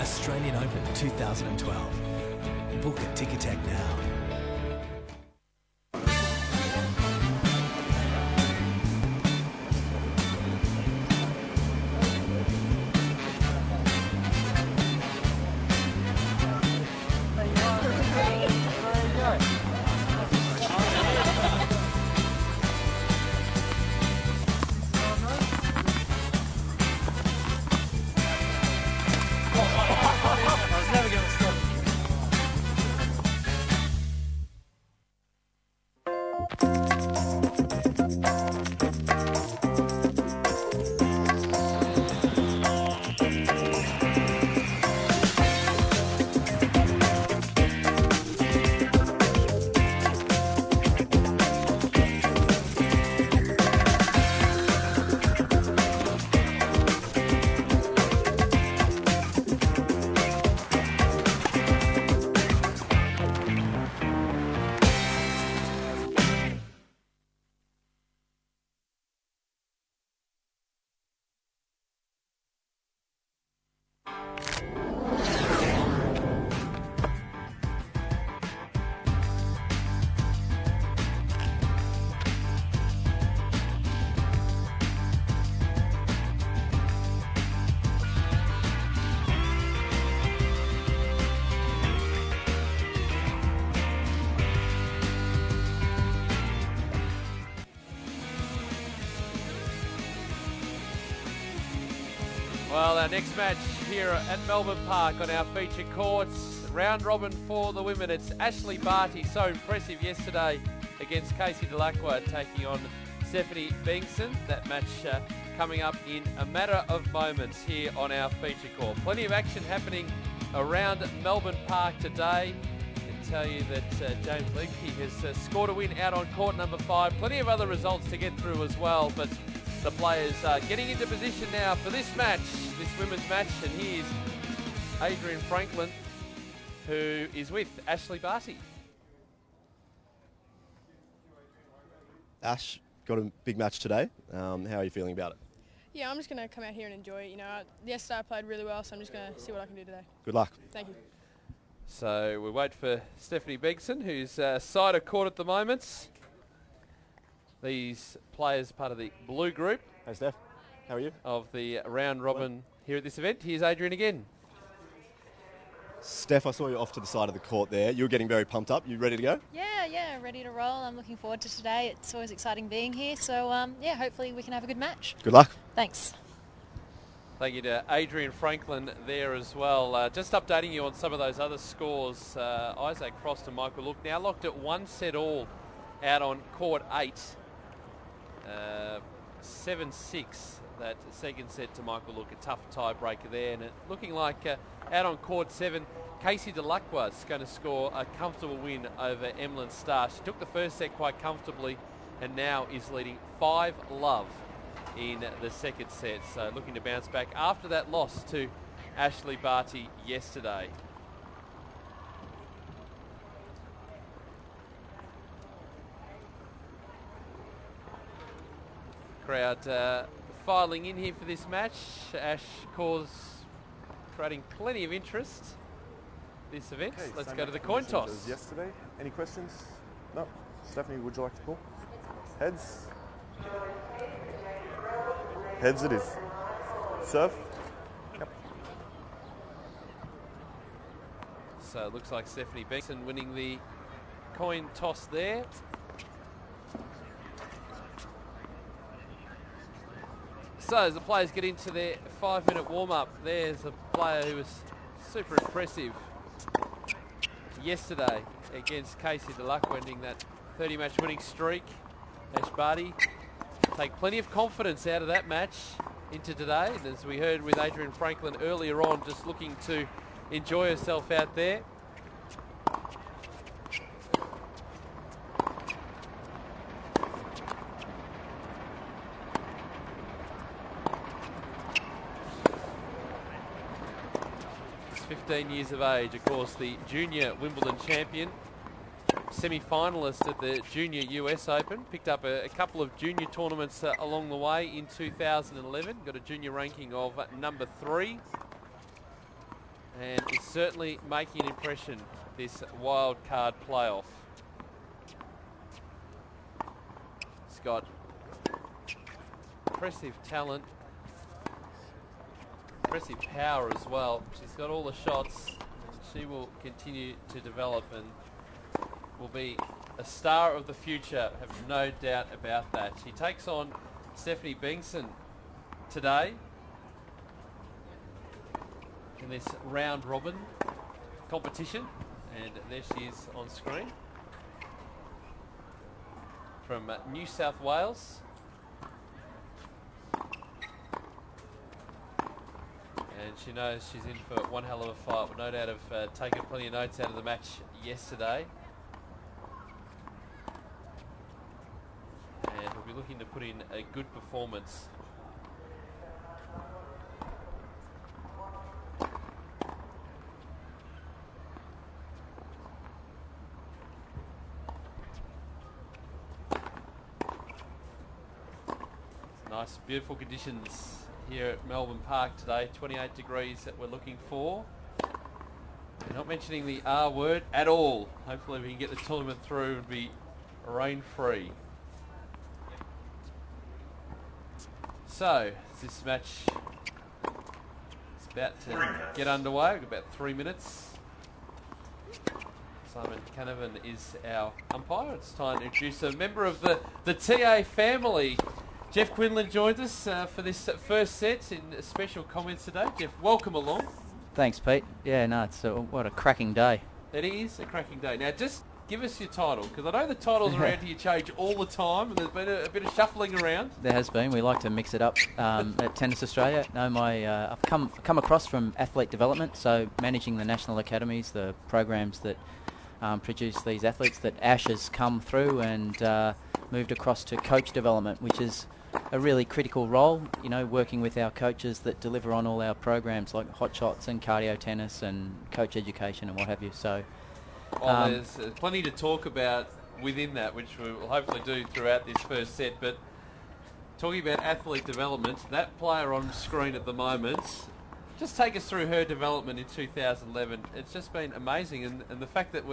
Australian Open 2012. Book a Ticketek now. Well, our next match here at Melbourne Park on our feature courts, round robin for the women. It's Ashley Barty, so impressive yesterday against Casey Dellacqua, taking on Stephanie Bengson. That match coming up in a matter of moments here on our feature court. Plenty of action happening around Melbourne Park today. I can tell you that James Legke has scored a win out on court number 5. Plenty of other results to get through as well, but the players are getting into position now for this match, this women's match, and here's Adrian Franklin, who is with Ashley Barty. Ash, got a big match today. How are you feeling about it? Yeah, I'm just going to come out here and enjoy it. You know, yesterday I played really well, so I'm just going to see what I can do today. Good luck. Thank you. So we wait for Stephanie Bengson, who's side of court at the moment. These players part of the blue group. Hey Steph, how are you? Of the round robin here at this event. Here's Adrian again. Steph, I saw you off to the side of the court there. You were getting very pumped up. You ready to go? Yeah, ready to roll. I'm looking forward to today. It's always exciting being here. So, yeah, hopefully we can have a good match. Good luck. Thanks. Thank you to Adrian Franklin there as well. Just updating you on some of those other scores. Isaac Frost and Michael Look now locked at 1 set all out on court 8. 7-6 that second set to Michael Look, a tough tiebreaker there, and it looking like out on court 7, Casey Dellacqua is going to score a comfortable win over Emlyn Starr. She took the first set quite comfortably and now is leading 5-love in the second set, so looking to bounce back after that loss to Ashley Barty yesterday. Crowd filing in here for this match. Ash creating plenty of interest this event. Okay, let's go to the coin toss. As yesterday. Any questions? No. Stephanie, would you like to call? Heads? Heads it is. Serve? Yep. So it looks like Stephanie Bengson winning the coin toss there. So as the players get into their 5-minute warm-up, there's a player who was super impressive yesterday against Casey Dellacqua, ending that 30-match winning streak. Ash Barty take plenty of confidence out of that match into today. And as we heard with Adrian Franklin earlier on, just looking to enjoy herself out there. She's 15 years of age, of course, the junior Wimbledon champion. Semi-finalist at the Junior US Open. Picked up a couple of junior tournaments along the way in 2011. Got a junior ranking of number 3. and is certainly making an impression this wild card playoff. He's got impressive talent, impressive power as well. She's got all the shots, and she will continue to develop and will be a star of the future, have no doubt about that. She takes on Stephanie Bengson today in this round robin competition, and there she is on screen from New South Wales. And she knows she's in for one hell of a fight. But no doubt have taken plenty of notes out of the match yesterday. And we'll be looking to put in a good performance. Nice, beautiful conditions here at Melbourne Park today. 28 degrees that we're looking for. We're not mentioning the R word at all. Hopefully we can get the tournament through and be rain-free. So, this match is about to get underway. We've got about 3 minutes. Simon Canavan is our umpire. It's time to introduce a member of the TA family. Jeff Quinlan joins us for this first set in special comments today. Jeff, welcome along. Thanks, Pete. Yeah, no, it's what a cracking day. It is a cracking day. Now, just give us your title, because I know the titles around here change all the time, and there's been a bit of shuffling around. There has been. We like to mix it up at Tennis Australia. No, I've come across from athlete development, so managing the national academies, the programs that produce these athletes that Ash has come through, and moved across to coach development, which is a really critical role, you know, working with our coaches that deliver on all our programs like hot shots and cardio tennis and coach education and what have you. So well, there's plenty to talk about within that, which we will hopefully do throughout this first set. But talking about athlete development, that player on screen at the moment, just take us through her development in 2011. It's just been amazing, and the fact that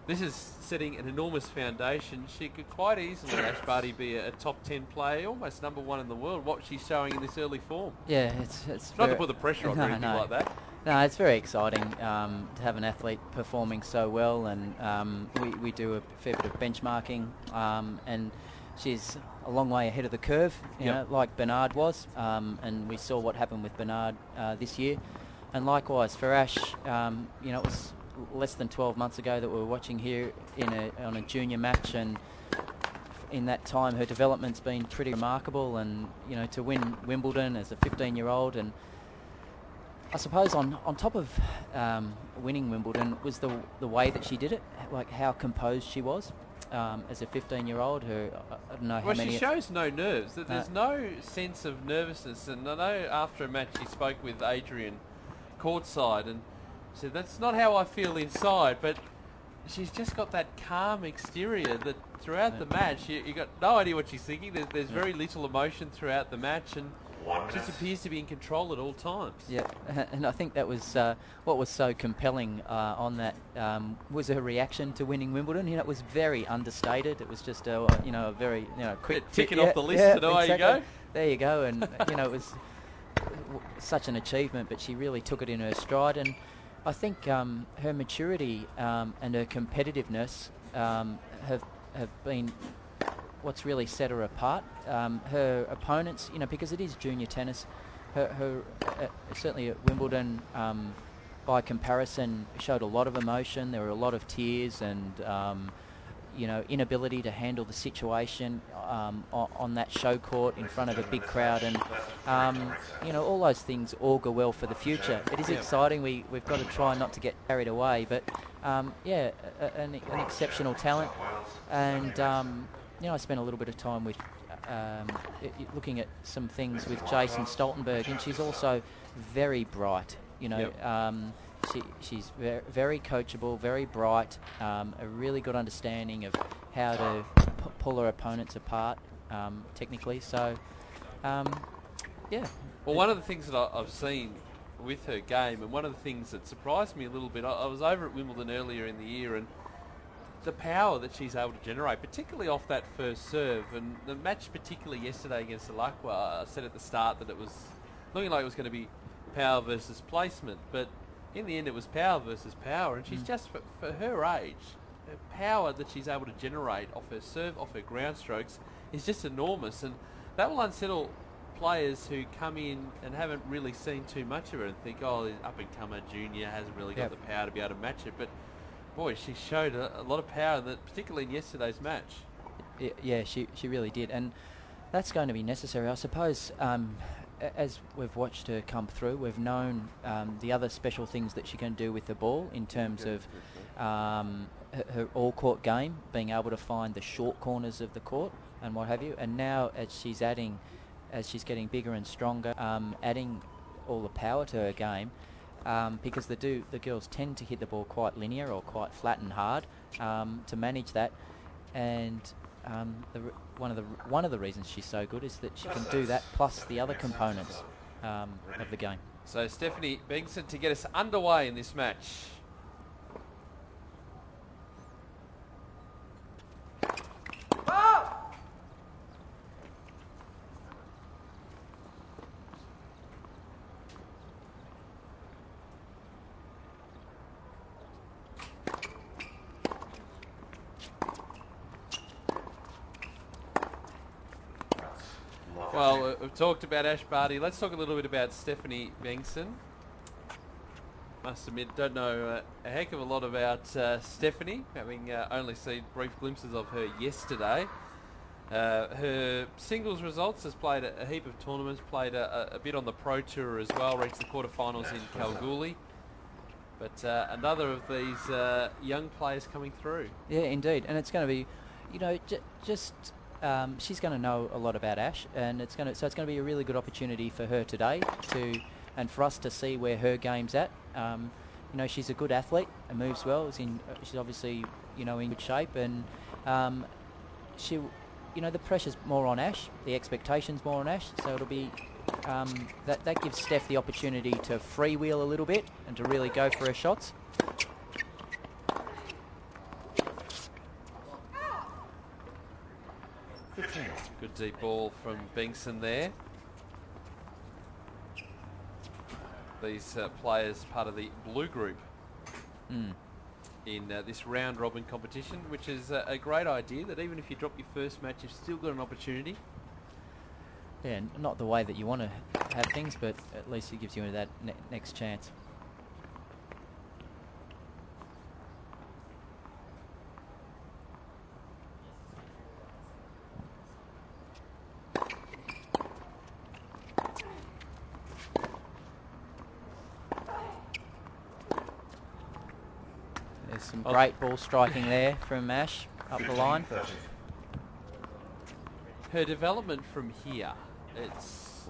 this is setting an enormous foundation. She could quite easily, Ash Barty, be a top 10 player, almost number one in the world, what she's showing in this early form. Yeah, it's not to put the pressure on or anything like that. No, it's very exciting to have an athlete performing so well, and we do a fair bit of benchmarking, and she's a long way ahead of the curve, you know, like Bernard was, and we saw what happened with Bernard this year. And likewise for Ash, you know, it was less than 12 months ago that we were watching here on a junior match, and in that time her development's been pretty remarkable, and you know, to win Wimbledon as a 15-year-old, and I suppose on top of winning Wimbledon was the way that she did it, like how composed she was as a 15-year-old. I don't know how many. Well, she shows no nerves. There's no sense of nervousness, and I know after a match she spoke with Adrian courtside and said, that's not how I feel inside, but she's just got that calm exterior that throughout the match, you got no idea what she's thinking. There's very little emotion throughout the match, and just appears to be in control at all times. Yeah, and I think that was what was so compelling on that was her reaction to winning Wimbledon. You know, it was very understated. It was just a very quick ticking off the list. And away you go. There you go, and you know, it was such an achievement, but she really took it in her stride, and I think her maturity and her competitiveness have been what's really set her apart. Her opponents, you know, because it is junior tennis, her certainly at Wimbledon, by comparison, showed a lot of emotion. There were a lot of tears and you know, inability to handle the situation on that show court in front of a big crowd, and you know, all those things augur well for the future. It is exciting. We've got to try not to get carried away, but yeah, an exceptional talent, and you know, I spent a little bit of time with looking at some things with Jason Stoltenberg, and she's also very bright. You know. She's very coachable, very bright, a really good understanding of how to pull her opponents apart technically. So, yeah. Well, one of the things that I've seen with her game. And one of the things that surprised me a little bit, I was over at Wimbledon earlier in the year, and the power that she's able to generate, particularly off that first serve. And the match particularly yesterday against Dellacqua, I said at the start that it was looking like it was going to be power versus placement, but in the end it was power versus power, and she's just, for her age, her power that she's able to generate off her serve, off her ground strokes, is just enormous, and that will unsettle players who come in and haven't really seen too much of her and think, oh, the up-and-comer junior hasn't really got the power to be able to match it, but boy, she showed a lot of power, particularly in yesterday's match. Yeah, she really did, and that's going to be necessary, I suppose. As we've watched her come through, we've known the other special things that she can do with the ball in terms of her all-court game, being able to find the short corners of the court and what have you. And now, as she's getting bigger and stronger, adding all the power to her game, because the girls tend to hit the ball quite linear or quite flat and hard, to manage that. And one of the reasons she's so good is that she can do that plus the other components of the game. So Stephanie Bengson to get us underway in this match. Well, we've talked about Ash Barty. Let's talk a little bit about Stephanie Bengson. Must admit, don't know a heck of a lot about Stephanie, having only seen brief glimpses of her yesterday. Her singles results, has played a heap of tournaments, played a bit on the Pro Tour as well, reached the quarterfinals in Kalgoorlie. But another of these young players coming through. Yeah, indeed. And it's going to be, she's going to know a lot about Ash, and it's going to be a really good opportunity for her today and for us to see where her game's at. She's a good athlete and moves well. She's obviously in good shape, and the pressure's more on Ash, the expectation's more on Ash. So it'll be that gives Steph the opportunity to freewheel a little bit and to really go for her shots. Good deep ball from Benson there. These players part of the blue group in this round robin competition, which is a great idea, that even if you drop your first match, you've still got an opportunity. Yeah, not the way that you want to have things, but at least it gives you that next chance. There's some great ball striking there from Ash up the line. Her development from here, it's,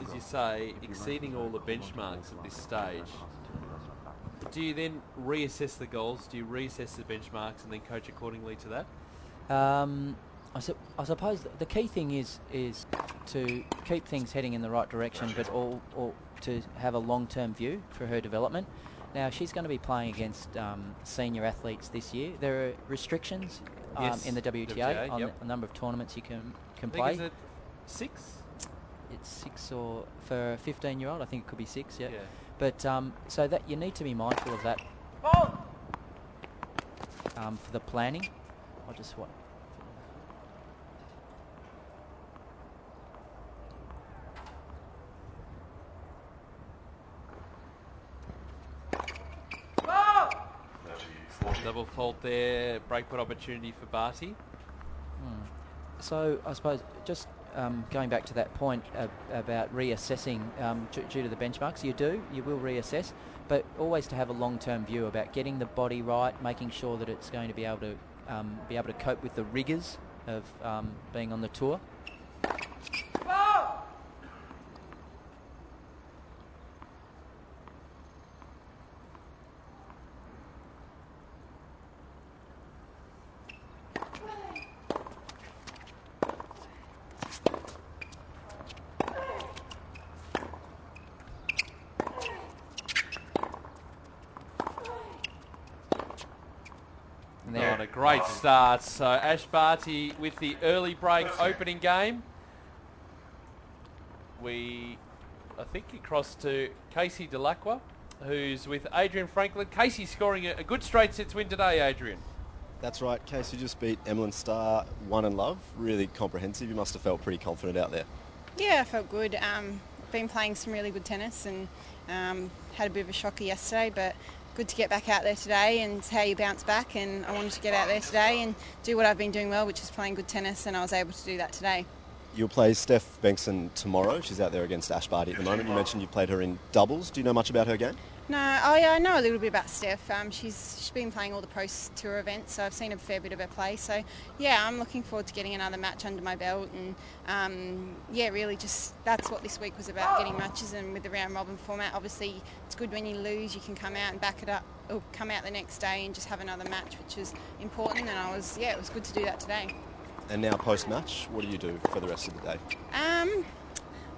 as you say, exceeding all the benchmarks at this stage. Do you then reassess the goals? Do you reassess the benchmarks and then coach accordingly to that? I suppose the key thing is to keep things heading in the right direction, but all to have a long-term view for her development. Now, she's going to be playing against senior athletes this year. There are restrictions in the WTA on the number of tournaments you can play. Is it 6? It's 6, or for a 15-year-old, I think it could be 6, yeah. But so that you need to be mindful of that for the planning. I'll just what. Double fault there, breakpoint opportunity for Barty. So I suppose just going back to that point about reassessing due to the benchmarks, you will reassess, but always to have a long-term view about getting the body right, making sure that it's going to be able to cope with the rigours of being on the tour. And there, On a great start. So Ash Barty with the early break opening game. I think across to Casey Dellacqua, who's with Adrian Franklin. Casey scoring a good straight sets win today, Adrian. That's right. Casey just beat Emlyn Starr, 1 and love. Really comprehensive. You must have felt pretty confident out there. Yeah, I felt good. Been playing some really good tennis and had a bit of a shocker yesterday, but good to get back out there today and see how you bounce back. And I wanted to get out there today and do what I've been doing well, which is playing good tennis, and I was able to do that today. You'll play Steph Bengson tomorrow. She's out there against Ash Barty at the moment. You mentioned you played her in doubles. Do you know much about her game? No, I know a little bit about Steph. She's been playing all the Pro Tour events, so I've seen a fair bit of her play. So, yeah, I'm looking forward to getting another match under my belt. And, yeah, really just that's what this week was about, getting matches. And with the round robin format, obviously it's good when you lose, you can come out and back it up, or come out the next day and just have another match, which is important. And it was good to do that today. And now post-match, what do you do for the rest of the day? I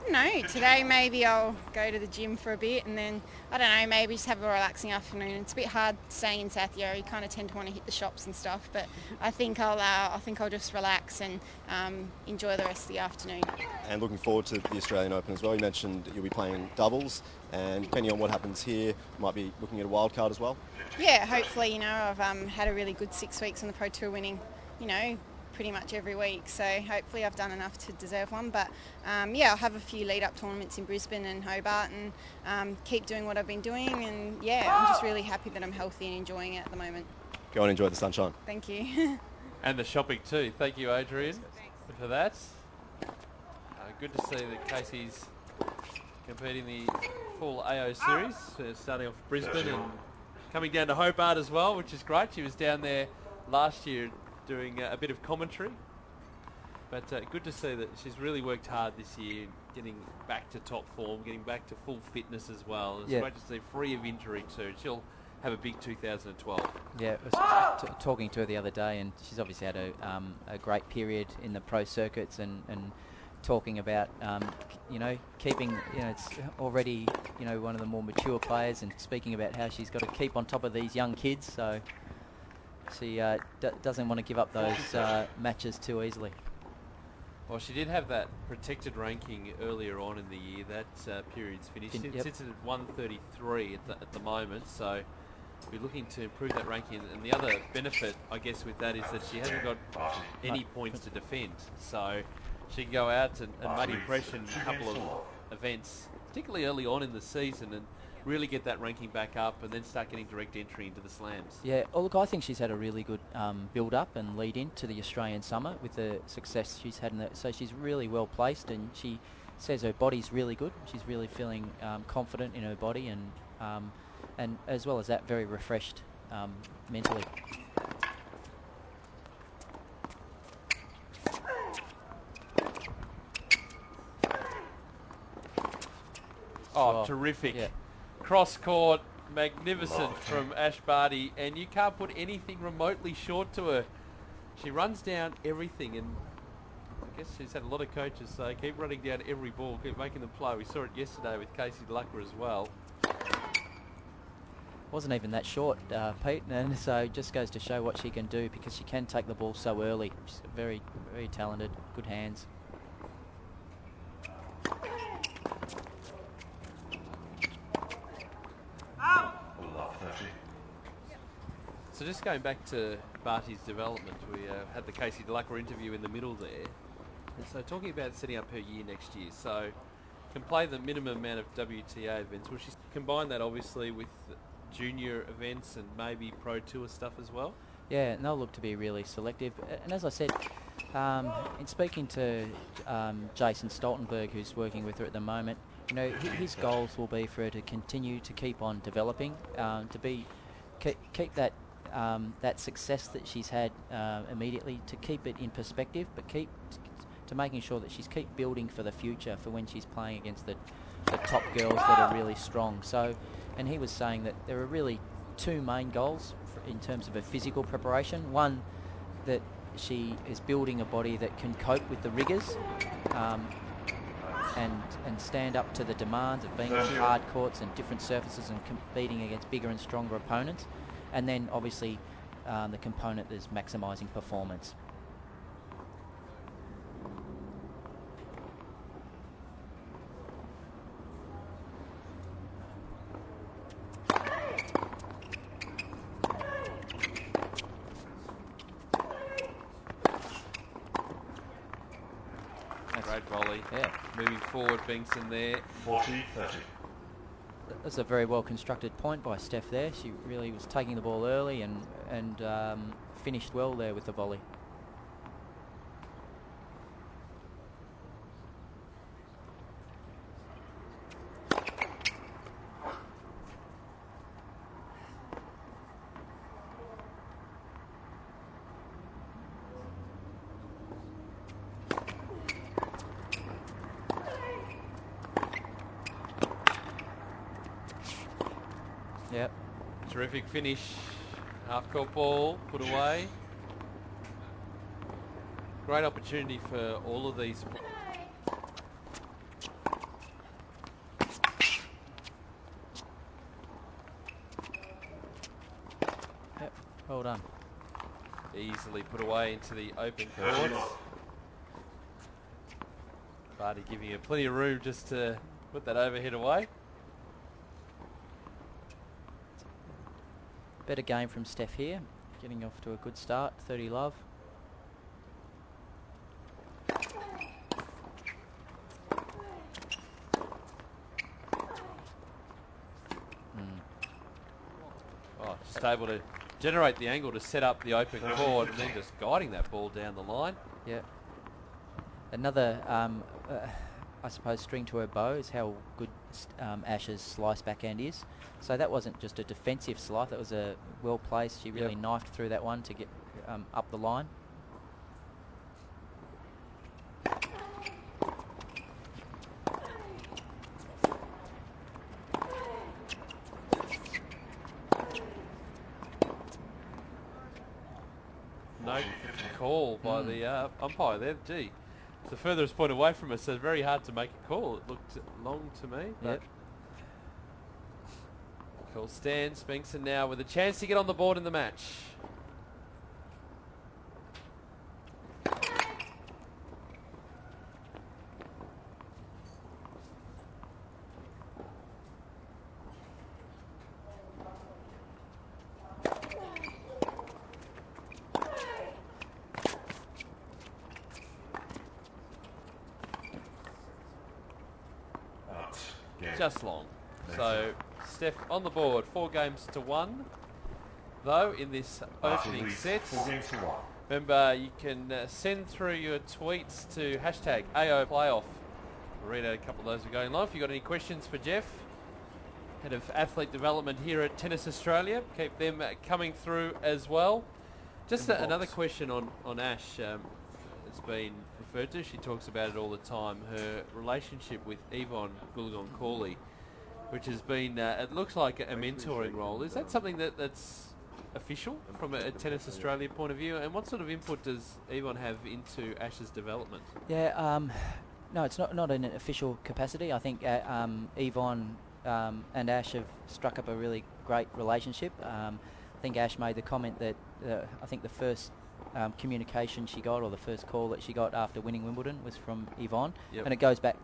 don't know. Today maybe I'll go to the gym for a bit, and then I don't know, maybe just have a relaxing afternoon. It's a bit hard staying in South Yarra. You kind of tend to want to hit the shops and stuff, but I think I'll just relax and enjoy the rest of the afternoon. And looking forward to the Australian Open as well. You mentioned you'll be playing doubles, and depending on what happens here, might be looking at a wild card as well. Yeah, hopefully. I've had a really good 6 weeks on the Pro Tour, winning, pretty much every week, so hopefully I've done enough to deserve one. But I'll have a few lead-up tournaments in Brisbane and Hobart, and keep doing what I've been doing. And I'm just really happy that I'm healthy and enjoying it at the moment. Go and enjoy the sunshine. Thank you. And the shopping too. Thank you, Adrian, for that. Good to see that Casey's competing the full AO series, starting off Brisbane and coming down to Hobart as well, which is great. She was down there last year doing a bit of commentary, but good to see that she's really worked hard this year, getting back to top form, getting back to full fitness as well. It's great to see, free of injury too. She'll have a big 2012. Yeah, I was talking to her the other day, and she's obviously had a great period in the pro circuits, and talking about keeping, it's already one of the more mature players, and speaking about how she's got to keep on top of these young kids. So she doesn't want to give up those matches too easily. Well, she did have that protected ranking earlier on in the year. That period's finished. It sits at 133 at the moment, so we're looking to improve that ranking. And the other benefit, I guess, with that is that she hasn't got any points to defend. So she can go out and make impression a couple of events, particularly early on in the season, and really get that ranking back up, and then start getting direct entry into the slams. Yeah, look, I think she's had a really good build-up and lead-in to the Australian Summer with the success she's had in that. So she's really well placed, and she says her body's really good. She's really feeling confident in her body, and as well as that, very refreshed mentally. Oh, terrific. Yeah. Cross-court, magnificent from Ash Barty, and you can't put anything remotely short to her. She runs down everything, and I guess she's had a lot of coaches say, keep running down every ball, keep making them play. We saw it yesterday with Casey Dellacqua as well. Wasn't even that short, Pete, and so it just goes to show what she can do, because she can take the ball so early. She's very, very talented, good hands. So just going back to Barty's development, we had the Casey Dellacqua interview in the middle there. And so talking about setting up her year next year, so can play the minimum amount of WTA events. Will she combine that obviously with junior events and maybe Pro Tour stuff as well? Yeah, and they'll look to be really selective. And as I said, in speaking to Jason Stoltenberg, who's working with her at the moment, his goals will be for her to continue to keep on developing, keep that that success that she's had immediately, to keep it in perspective, but keep to making sure that she's keep building for the future, for when she's playing against the top girls that are really strong. So, and he was saying that there are really two main goals in terms of her physical preparation. One, that she is building a body that can cope with the rigours and stand up to the demands of being on hard courts and different surfaces and competing against bigger and stronger opponents. And then obviously the component that's maximising performance. Great volley. Yeah. Moving forward, Benson there. 40-30. That's a very well constructed point by Steph there. She really was taking the ball early and finished well there with the volley. Yep. Terrific finish. Half-court ball put away. Great opportunity for all of these. Yep. Well done. Easily put away into the open court. Barty giving her plenty of room just to put that overhead away. Better game from Steph here. Getting off to a good start. 30 love. Oh, just able to generate the angle to set up the open court and then just guiding that ball down the line. Yeah. Another, I suppose, string to her bow is how good Ash's slice backhand is. So that wasn't just a defensive slice, that was a well placed. She really knifed through that one to get up the line. No call by the umpire there. Gee, it's the furthest point away from us, so it's very hard to make a call. It looked long to me. Yep. Call stands. Bengson now with a chance to get on the board in the match. Just long. So Steph on the board, 4-1, though, in this opening set. 4-1. Remember, you can send through your tweets to hashtag AO Play-off. We'll read out a couple of those we're going live. If you've got any questions for Jeff, Head of Athlete Development here at Tennis Australia, keep them coming through as well. Just another question on Ash. It's been referred to. She talks about it all the time. Her relationship with Yvonne Goolagong-Cawley, which has been, it looks like a mentoring role. Is that something that's official from a Tennis Australia point of view? And what sort of input does Yvonne have into Ash's development? Yeah, no, it's not in an official capacity. I think Yvonne and Ash have struck up a really great relationship. I think Ash made the comment that I think the first communication she got, or the first call that she got after winning Wimbledon, was from Yvonne, and it goes back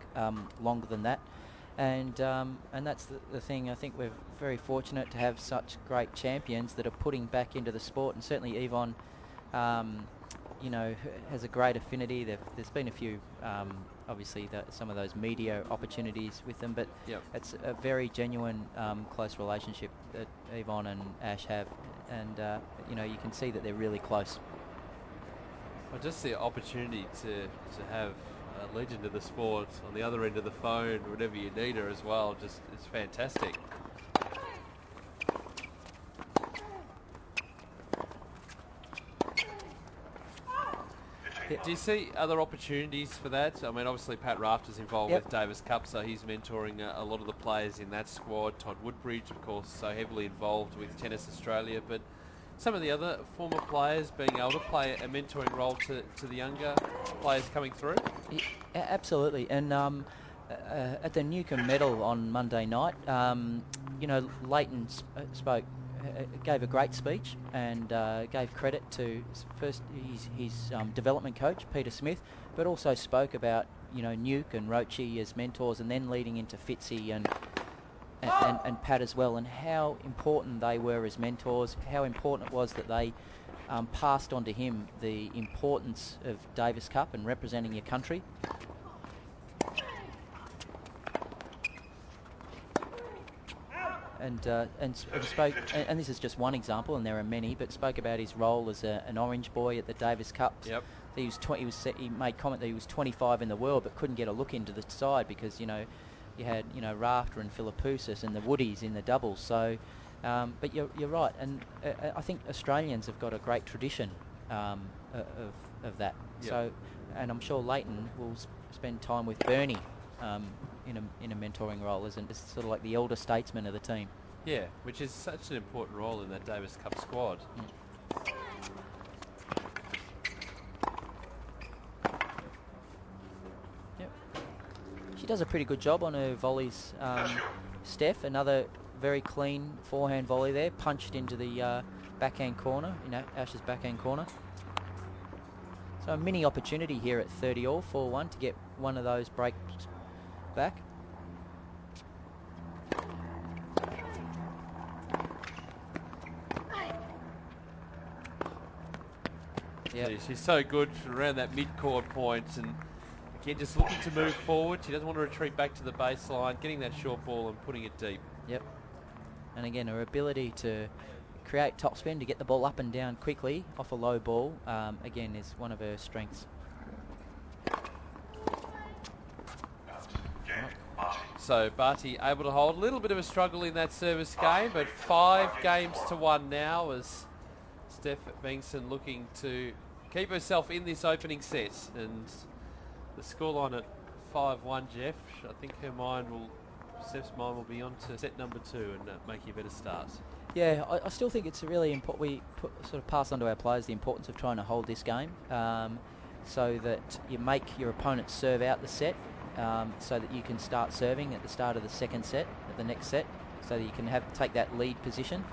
longer than that. And that's the thing. I think we're very fortunate to have such great champions that are putting back into the sport, and certainly Yvonne, you know, has a great affinity. There's been a few, obviously, some of those media opportunities with them, but it's a very genuine, close relationship that Yvonne and Ash have, and you know, you can see that they're really close. Well, just the opportunity to have a legend of the sport on the other end of the phone, whenever you need her as well, just it's fantastic. Do you see other opportunities for that? I mean, obviously Pat Rafter's involved with Davis Cup, so he's mentoring a lot of the players in that squad. Todd Woodbridge, of course, so heavily involved with Tennis Australia, but some of the other former players being able to play a mentoring role to the younger players coming through? Yeah, absolutely. And at the Newcomb Medal on Monday night, you know, Leighton spoke gave a great speech and gave credit to first his development coach, Peter Smith, but also spoke about, you know, Nuke and Roche as mentors, and then leading into Fitzy and Pat as well, and how important they were as mentors, how important it was that they passed on to him the importance of Davis Cup and representing your country. And spoke, and this is just one example, and there are many, but spoke about his role as an Orange boy at the Davis Cup. Yep. He made comment that he was 25 in the world, but couldn't get a look into the side because, you know, you had, you know, Rafter and Philippoussis and the Woodies in the doubles. So, but you're right, and I think Australians have got a great tradition of that. Yep. So, and I'm sure Leighton will spend time with Bernie in a mentoring role, as sort of like the elder statesman of the team. Yeah, which is such an important role in that Davis Cup squad. Yep. She does a pretty good job on her volleys. Steph, another very clean forehand volley there, punched into the backhand corner, Ash's backhand corner. So a mini opportunity here at 30-all, 4-1, to get one of those breaks back. Yeah, she's so good around that mid-court point, and again, just looking to move forward. She doesn't want to retreat back to the baseline, getting that short ball and putting it deep. Yep. And again, her ability to create topspin, to get the ball up and down quickly off a low ball, again, is one of her strengths. So Barty able to hold a little bit of a struggle in that service game, but 5-1 now as Steph Bengson looking to keep herself in this opening set. And the scoreline at 5-1, Jeff, I think Steph's mind will be on to set number 2 and making a better start. Yeah, I still think it's really important. We sort of pass on to our players the importance of trying to hold this game, so that you make your opponent serve out the set, so that you can start serving at the start of the second set, at the next set, so that you can take that lead position.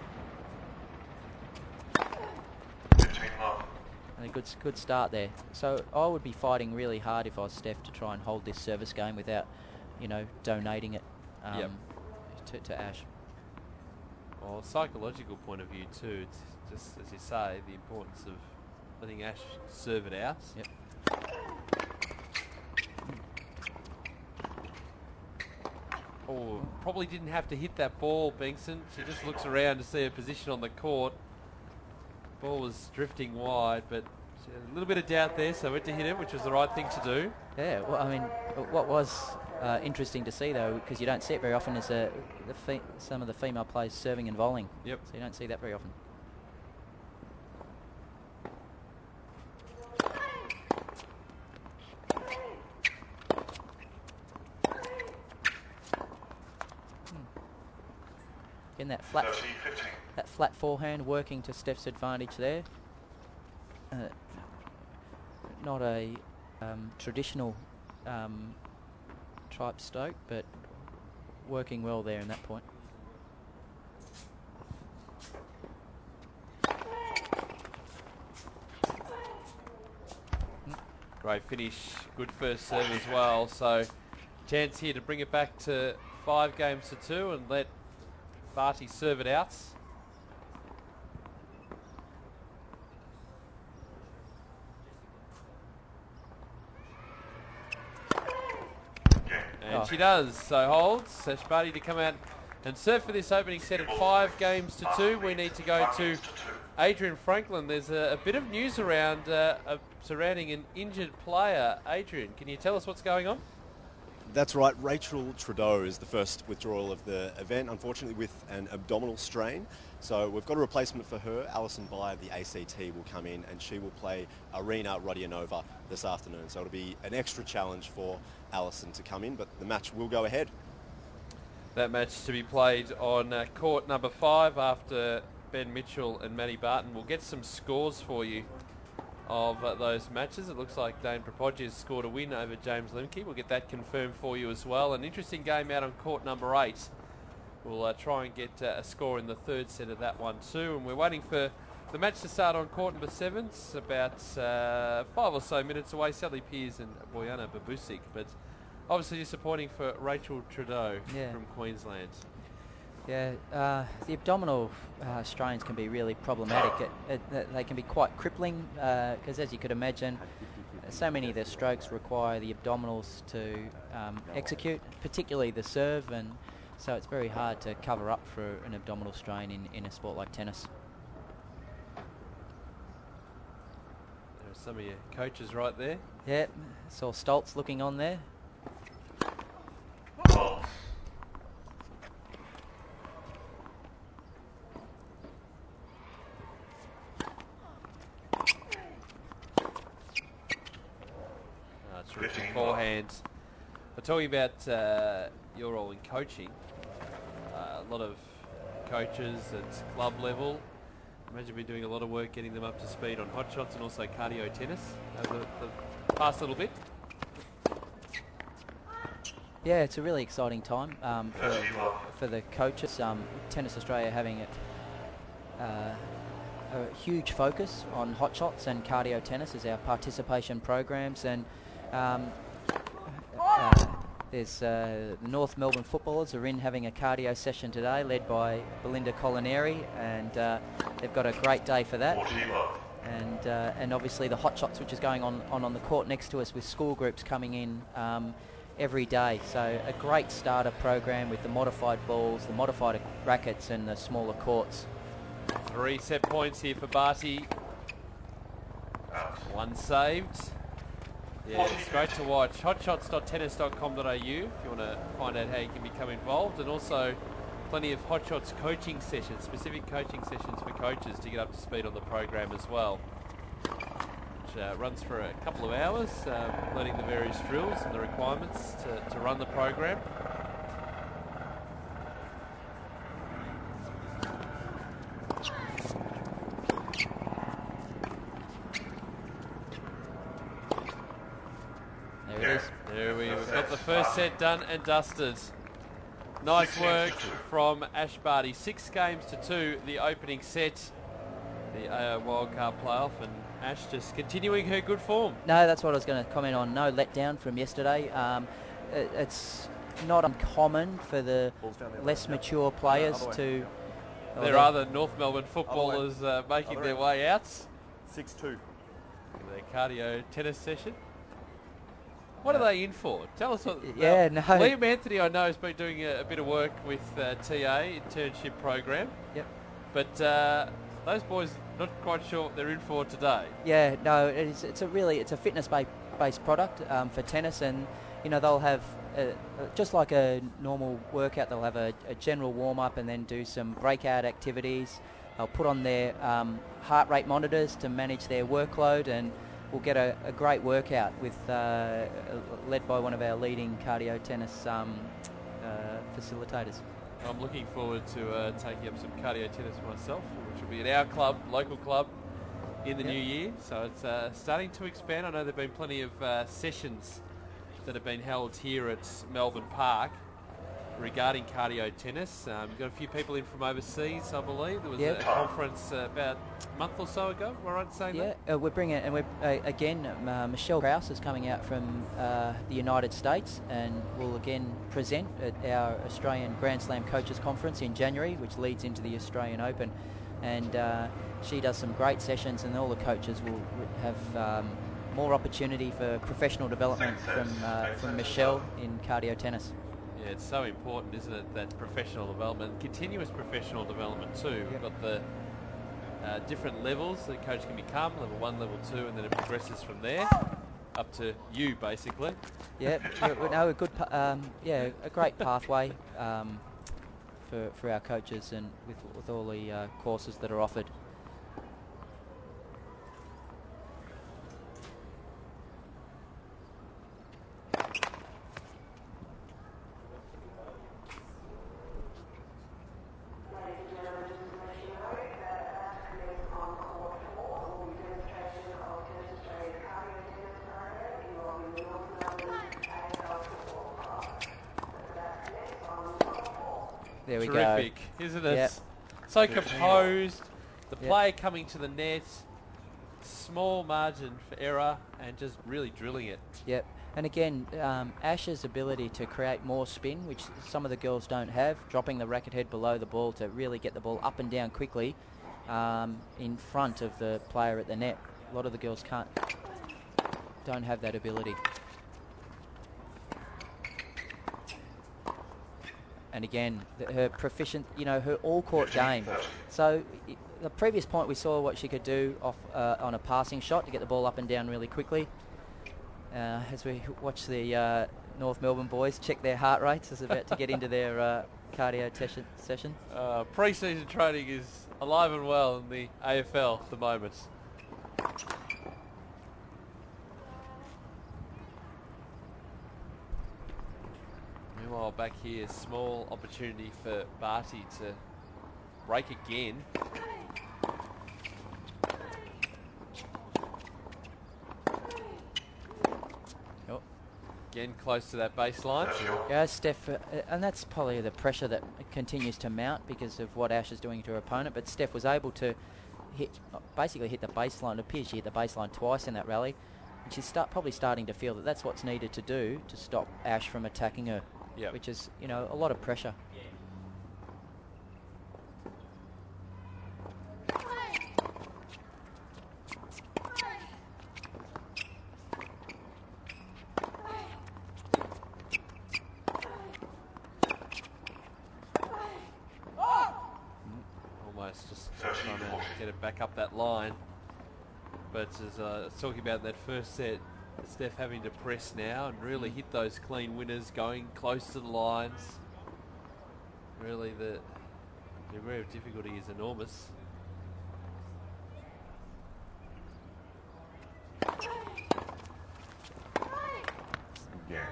And a good start there. So I would be fighting really hard if I was Steph to try and hold this service game without, you know, donating it to Ash. Well, psychological point of view too, it's just, as you say, the importance of letting Ash serve it out. Yep. Oh, probably didn't have to hit that ball, Bengson. She just looks around to see her position on the court. Ball was drifting wide, but she had a little bit of doubt there, so went to hit it, which was the right thing to do. Yeah, well, I mean, what was interesting to see, though, because you don't see it very often, is some of the female players serving and volleying. Yep. So you don't see that very often. Again, that flat forehand working to Steph's advantage there. Not a traditional type stroke, but working well there in that point. Great finish, good first serve as well. So chance here to bring it back to 5-2 and let Barty serve it out. And she does, so holds. So Barty to come out and serve for this opening set at 5-2. We need to go to Adrian Franklin. There's a bit of news around surrounding an injured player. Adrian, can you tell us what's going on? That's right, Rachel Trudeau is the first withdrawal of the event, unfortunately with an abdominal strain. So we've got a replacement for her. Alison Byer of the ACT will come in and she will play Arena Rodionova this afternoon. So it'll be an extra challenge for Alison to come in, but the match will go ahead. That match to be played on court number 5 after Ben Mitchell and Maddie Barton. We'll get some scores for you of those matches. It looks like Dane Propodge scored a win over James Lemke. We'll get that confirmed for you as well. An interesting game out on court number 8 We'll try and get a score in the third set of that one too. And we're waiting for the match to start on court number 7. It's about 5 or so minutes away. Sally Peers and Boyana Babusik. But obviously disappointing for Rachel Trudeau from Queensland. Yeah, the abdominal strains can be really problematic. They can be quite crippling because, as you could imagine, so many of the strokes require the abdominals to execute, particularly the serve, and so it's very hard to cover up for an abdominal strain in a sport like tennis. There are some of your coaches right there. Yeah, saw Stoltz looking on there. Terrific forehand. But talking about your role in coaching, a lot of coaches at club level, imagine you've been doing a lot of work getting them up to speed on hot shots and also cardio tennis over the past little bit. Yeah, it's a really exciting time for the coaches. Tennis Australia having a huge focus on hot shots and cardio tennis as our participation programs, and there's the North Melbourne footballers are in having a cardio session today, led by Belinda Colineri, and they've got a great day for that. And obviously the hot shots, which is going on the court next to us, with school groups coming in every day. So a great starter program with the modified balls, the modified rackets, and the smaller courts. 3 set points here for Barty. 1 saved. Yeah, it's great to watch. hotshots.tennis.com.au if you want to find out how you can become involved, and also plenty of Hot Shots coaching sessions, specific coaching sessions for coaches to get up to speed on the program as well, which runs for a couple of hours, learning the various drills and the requirements to run the program. We've got the first set done and dusted. Nice work from Ash Barty. 6 games to 2, the opening set, the wildcard playoff, and Ash just continuing her good form. No, that's what I was going to comment on. No letdown from yesterday. It's not uncommon for the less mature players to... There are the North Melbourne footballers making their way out. 6-2. Their cardio tennis session. What are they in for? Tell us what... Liam Anthony, I know, has been doing a bit of work with TA, internship program. Yep. But those boys, not quite sure what they're in for today. Yeah, no, it's a fitness-based product for tennis, and, you know, they'll have, just like a normal workout, they'll have a general warm-up and then do some breakout activities. They'll put on their heart rate monitors to manage their workload, and we'll get a great workout with led by one of our leading cardio tennis facilitators. I'm looking forward to taking up some cardio tennis myself, which will be at our club, local club, in the new year. So it's starting to expand. I know there have been plenty of sessions that have been held here at Melbourne Park regarding cardio tennis. We've got a few people in from overseas, I believe. There was a conference about a month or so ago, am I right in saying that? Yeah, we're bringing, and we're again, Michelle Krause is coming out from the United States, and will again present at our Australian Grand Slam Coaches Conference in January, which leads into the Australian Open. And she does some great sessions, and all the coaches will have more opportunity for professional development from Michelle in cardio tennis. Yeah, it's so important, isn't it, that professional development, continuous professional development too. We've got the different levels that a coach can become, level 1, level 2, and then it progresses from there up to you, basically. Yeah, no, a great pathway for our coaches, and with all the courses that are offered. There we Terrific, go. isn't it? Yep. So composed. The Yep. player coming to the net. Small margin for error and just really drilling it. Yep. And again, Ash's ability to create more spin, which some of the girls don't have, dropping the racket head below the ball to really get the ball up and down quickly in front of the player at the net. A lot of the girls don't have that ability. And again, her proficient, her all-court game. So the previous point we saw what she could do off on a passing shot to get the ball up and down really quickly. As we watch the North Melbourne boys check their heart rates as they're about to get into their cardio session. Pre-season training is alive and well in the AFL at the moment. Meanwhile, back here, small opportunity for Barty to break again. Again, close to that baseline. Yeah, Steph, and that's probably the pressure that continues to mount because of what Ash is doing to her opponent. But Steph was able to basically hit the baseline. It appears she hit the baseline twice in that rally. And she's probably starting to feel that that's what's needed to do to stop Ash from attacking her, which is, a lot of pressure. Trying to get it back up that line. But as I was talking about that first set, Steph having to press now and really hit those clean winners, going close to the lines. Really, the degree of difficulty is enormous.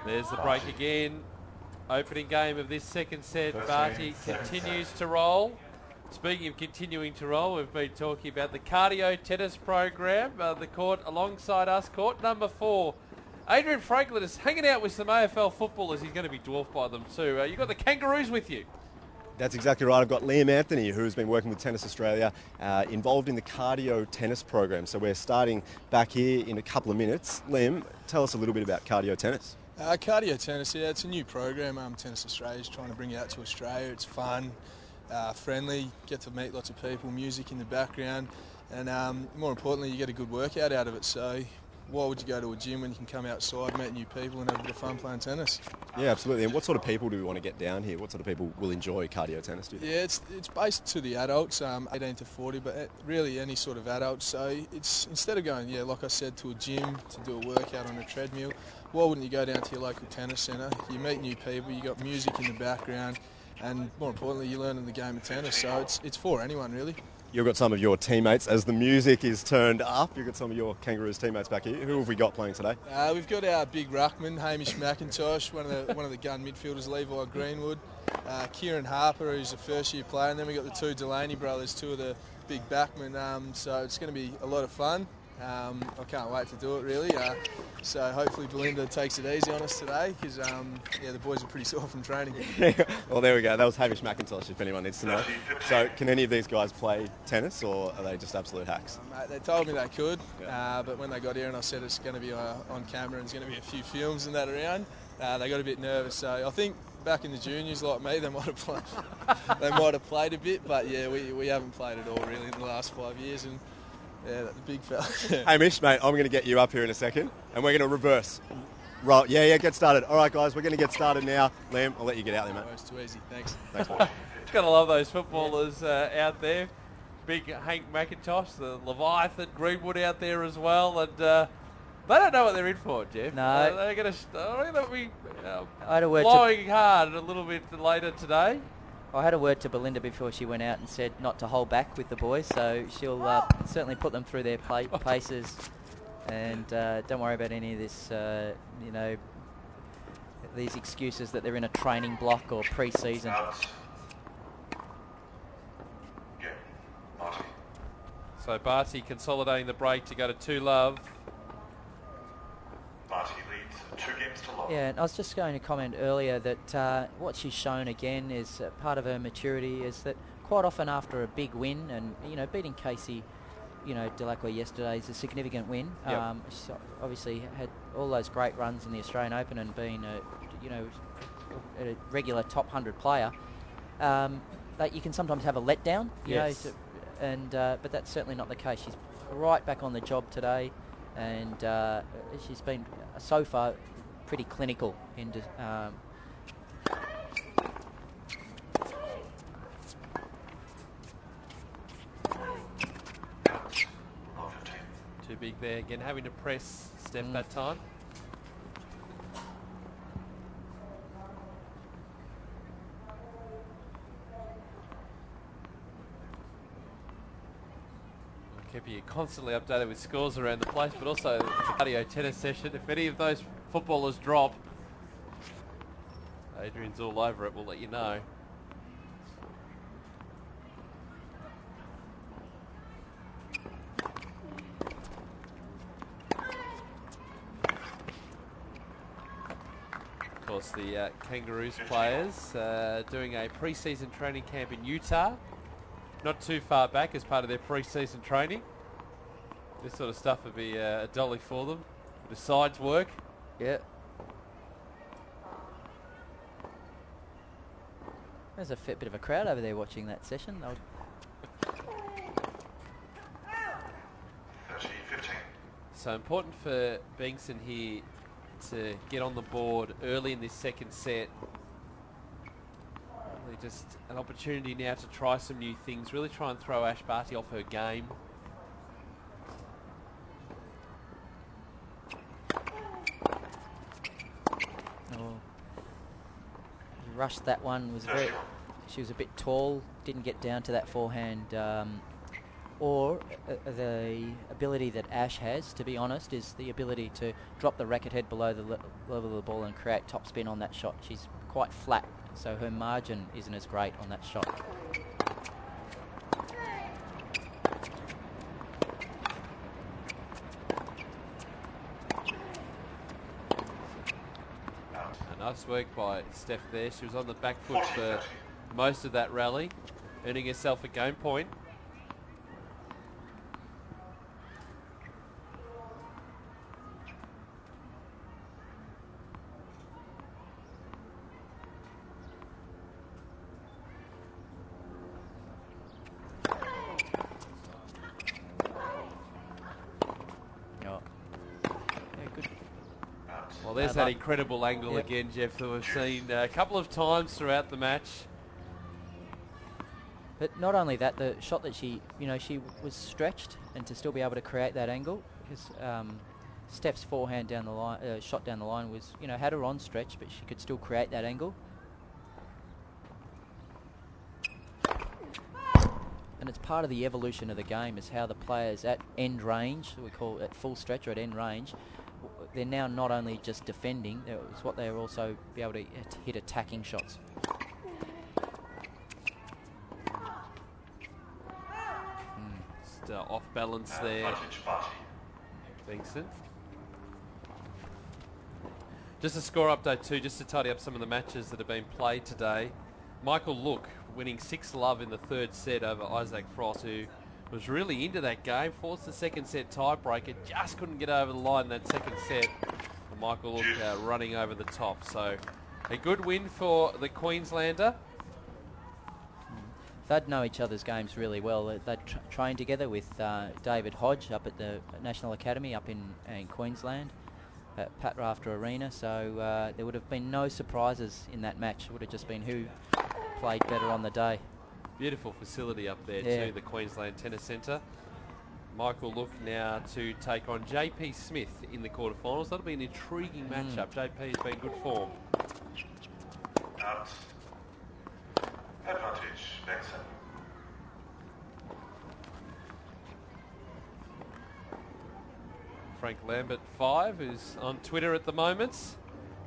There's the break again. Opening game of this second set. Barty continues to roll. Speaking of continuing to roll, we've been talking about the cardio tennis program. The court alongside us, court number 4. Adrian Franklin is hanging out with some AFL footballers. He's going to be dwarfed by them too. You've got the Kangaroos with you. That's exactly right. I've got Liam Anthony, who's been working with Tennis Australia, involved in the cardio tennis program. So we're starting back here in a couple of minutes. Liam, tell us a little bit about cardio tennis. Cardio tennis, it's a new program. Tennis Australia is trying to bring it out to Australia. It's fun. Friendly, get to meet lots of people, music in the background, and more importantly, you get a good workout out of it. So why would you go to a gym when you can come outside, meet new people and have a bit of fun playing tennis? Yeah, absolutely. And what sort of people do we want to get down here? What sort of people will enjoy cardio tennis, do you think? Yeah, it's based to the adults, 18 to 40, but really any sort of adult. So it's instead of going, like I said, to a gym to do a workout on a treadmill, why wouldn't you go down to your local tennis centre? You meet new people, you got music in the background, and more importantly, you're learning the game of tennis. So it's for anyone, really. You've got some of your teammates, as the music is turned up, you've got some of your Kangaroos teammates back here. Who have we got playing today? We've got our big ruckman, Hamish McIntosh, one of the gun midfielders, Levi Greenwood, Kieran Harper, who's a first-year player, and then we've got the two Delaney brothers, two of the big backmen. So it's going to be a lot of fun. I can't wait to do it, really. So hopefully Belinda takes it easy on us today because, the boys are pretty sore from training. Well, there we go. That was Hamish McIntosh, if anyone needs to know. So can any of these guys play tennis, or are they just absolute hacks? Mate, they told me they could, but when they got here and I said it's going to be on camera and there's going to be a few films and that around, they got a bit nervous. So I think back in the juniors like me, they might have played a bit, but we haven't played at all really in the last 5 years. And yeah, that's a big fella. Hamish, mate, I'm going to get you up here in a second, and we're going to reverse. Right, get started. All right, guys, we're going to get started now. Liam, I'll let you get out there, mate. Oh, it's too easy. Thanks. Thanks, mate. Gotta love those footballers out there. Big Hank McIntosh, the Leviathan, Greenwood out there as well, and they don't know what they're in for, Jeff. No. They're going to be I had a word blowing hard a little bit later today. I had a word to Belinda before she went out and said not to hold back with the boys, so she'll certainly put them through their paces, and don't worry about any of this, these excuses that they're in a training block or pre-season. So Barty consolidating the break to go to 2-love. Barty leads 2 games to love. Yeah, and I was just going to comment earlier that what she's shown again is part of her maturity is that quite often after a big win, and beating Casey, Dellacqua yesterday is a significant win. Yep. She's obviously had all those great runs in the Australian Open and been a regular top 100 player. But you can sometimes have a letdown, Yes. but that's certainly not the case. She's right back on the job today, and she's been so far pretty clinical in Too big there again, having to press Steph that time. We'll keep you constantly updated with scores around the place, but also it's a cardio tennis session. If any of those footballers drop, Adrian's all over it, we'll let you know. Of course, the Kangaroos players doing a pre-season training camp in Utah. Not too far back as part of their pre-season training. This sort of stuff would be a dolly for them. Besides work. Yeah. There's a bit of a crowd over there watching that session. 13-15. So important for Benson here to get on the board early in this second set. Really just an opportunity now to try some new things, really try and throw Ash Barty off her game. Rushed that one. She was a bit tall, didn't get down to that forehand. Or the ability that Ash has, to be honest, is the ability to drop the racket head below the level of the ball and create topspin on that shot. She's quite flat, so her margin isn't as great on that shot. Nice work by Steph there. She was on the back foot for most of that rally, earning herself a game point. Well, there's that incredible angle again, Jeff, that we've seen a couple of times throughout the match. But not only that, the shot that she was stretched, and to still be able to create that angle, because Steph's forehand down the line, shot down the line was, had her on stretch, but she could still create that angle. And it's part of the evolution of the game, is how the players at end range, we call it full stretch or at end range, they're now not only just defending, it's what they're also be able to hit attacking shots. Just off balance there. Bengson. Just a score update too, just to tidy up some of the matches that have been played today. Michael Look winning 6-love in the third set over Isaac Frost, who was really into that game, forced the second set tiebreaker, just couldn't get over the line in that second set. And Michael Look running over the top. So a good win for the Queenslander. They'd know each other's games really well. They'd trained together with David Hodge up at the National Academy up in Queensland at Pat Rafter Arena. So there would have been no surprises in that match. It would have just been who played better on the day. Beautiful facility up there too, the Queensland Tennis Centre. Michael Look now to take on JP Smith in the quarterfinals. That'll be an intriguing matchup. JP has been good form. Out. Advantage, Benson. Frank Lambert 5, who's on Twitter at the moment,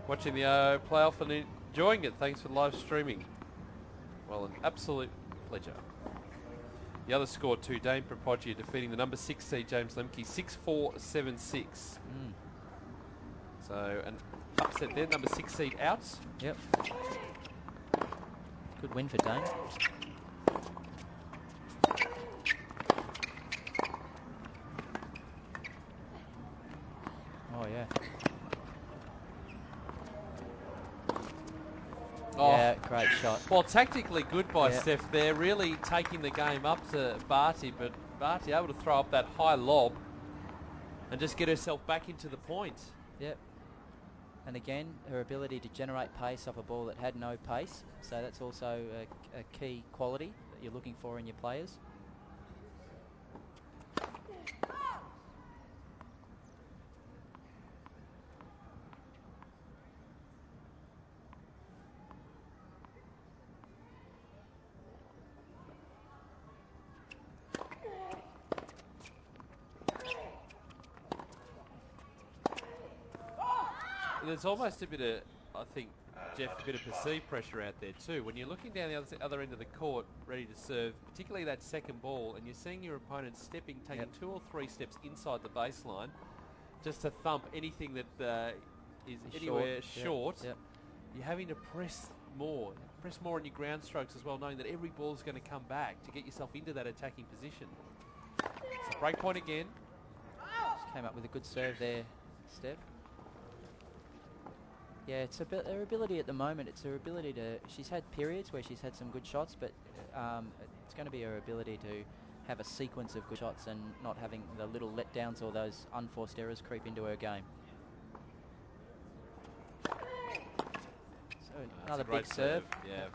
watching the playoff and enjoying it. Thanks for live streaming. Well, an absolute pleasure. The other score too, Dane Propoggia defeating the number 6 seed James Lemke 6-4, 7-6. So, and upset there. Number 6 seed outs. Yep. Good win for Dane. Oh, yeah. Oh. Yeah, great shot. Well, tactically good by Yeah. Steph there, really taking the game up to Barty, but Barty able to throw up that high lob and just get herself back into the point. Yep. And again, her ability to generate pace off a ball that had no pace. So that's also a key quality that you're looking for in your players. There's almost a bit of, I think, Jeff, a bit of perceived pressure out there too. When you're looking down the other end of the court, ready to serve, particularly that second ball, and you're seeing your opponent taking 2 or 3 steps inside the baseline, just to thump anything that is anywhere short, you're having to press more on your ground strokes as well, knowing that every ball is going to come back to get yourself into that attacking position. So break point again. Just came up with a good serve there, Steph. Yeah, it's her ability at the moment. It's her ability to. She's had periods where she's had some good shots, but it's going to be her ability to have a sequence of good shots and not having the little letdowns or those unforced errors creep into her game. So another big serve. Yeah.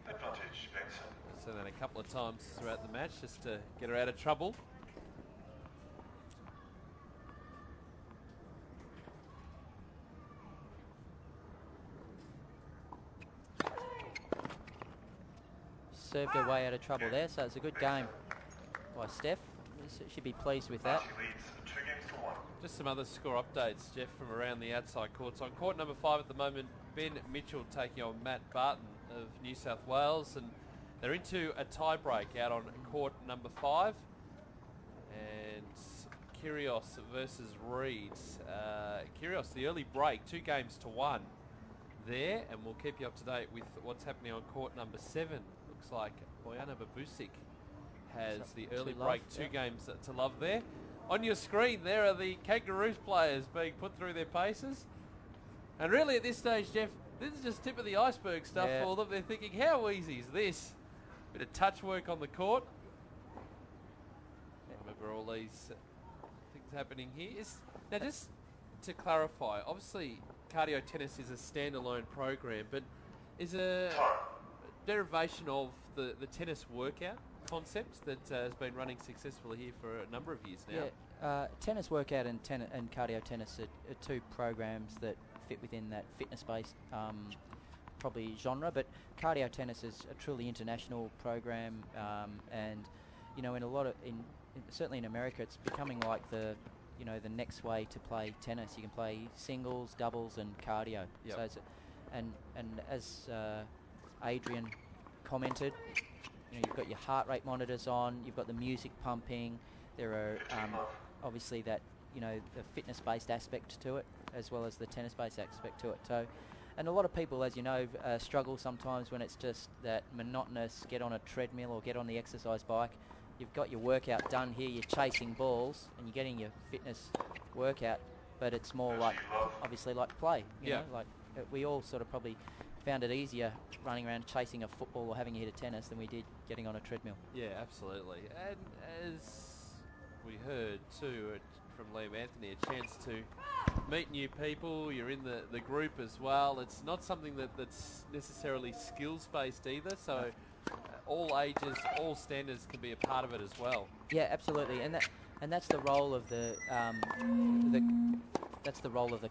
Advantage, Benson. So then a couple of times throughout the match just to get her out of trouble. Served her way out of trouble there, so it's a good game by Steph. She'd be pleased with that. Just some other score updates, Jeff, from around the outside courts. On court number 5 at the moment, Ben Mitchell taking on Matt Barton of New South Wales, and they're into a tie break out on court number 5. And Kyrgios versus Reeds. Kyrgios, the early break, 2 games to 1 there, and we'll keep you up to date with what's happening on court number 7. Looks like Bojana Babusic has the early break, 2 games to love there. On your screen, there are the Kangaroos players being put through their paces. And really at this stage, Jeff, this is just tip of the iceberg stuff for them. They're thinking, how easy is this? Bit of touch work on the court. Remember all these things happening here. Now, just to clarify, obviously cardio tennis is a standalone program, but is a derivation of the tennis workout concept that has been running successfully here for a number of years now. Yeah, tennis workout and cardio tennis are 2 programs that fit within that fitness-based probably genre, but cardio tennis is a truly international program, and you know, in a lot of certainly in America, it's becoming like the next way to play tennis. You can play singles, doubles, and cardio. Yep. So and as Adrian commented, you've got your heart rate monitors on, you've got the music pumping. There are obviously that the fitness-based aspect to it, as well as the tennis-based aspect to it. So, and a lot of people, as you know, struggle sometimes when it's just that monotonous get on a treadmill or get on the exercise bike. You've got your workout done here, you're chasing balls and you're getting your fitness workout, but it's more like, obviously, like play. You know, like we all sort of probably found it easier running around chasing a football or having a hit of tennis than we did getting on a treadmill. Yeah, absolutely. And as we heard too from Liam Anthony, a chance to meet new people. You're in the group as well. It's not something that's necessarily skills-based either, so all ages, all standards can be a part of it as well. Yeah, absolutely, and that's the role of the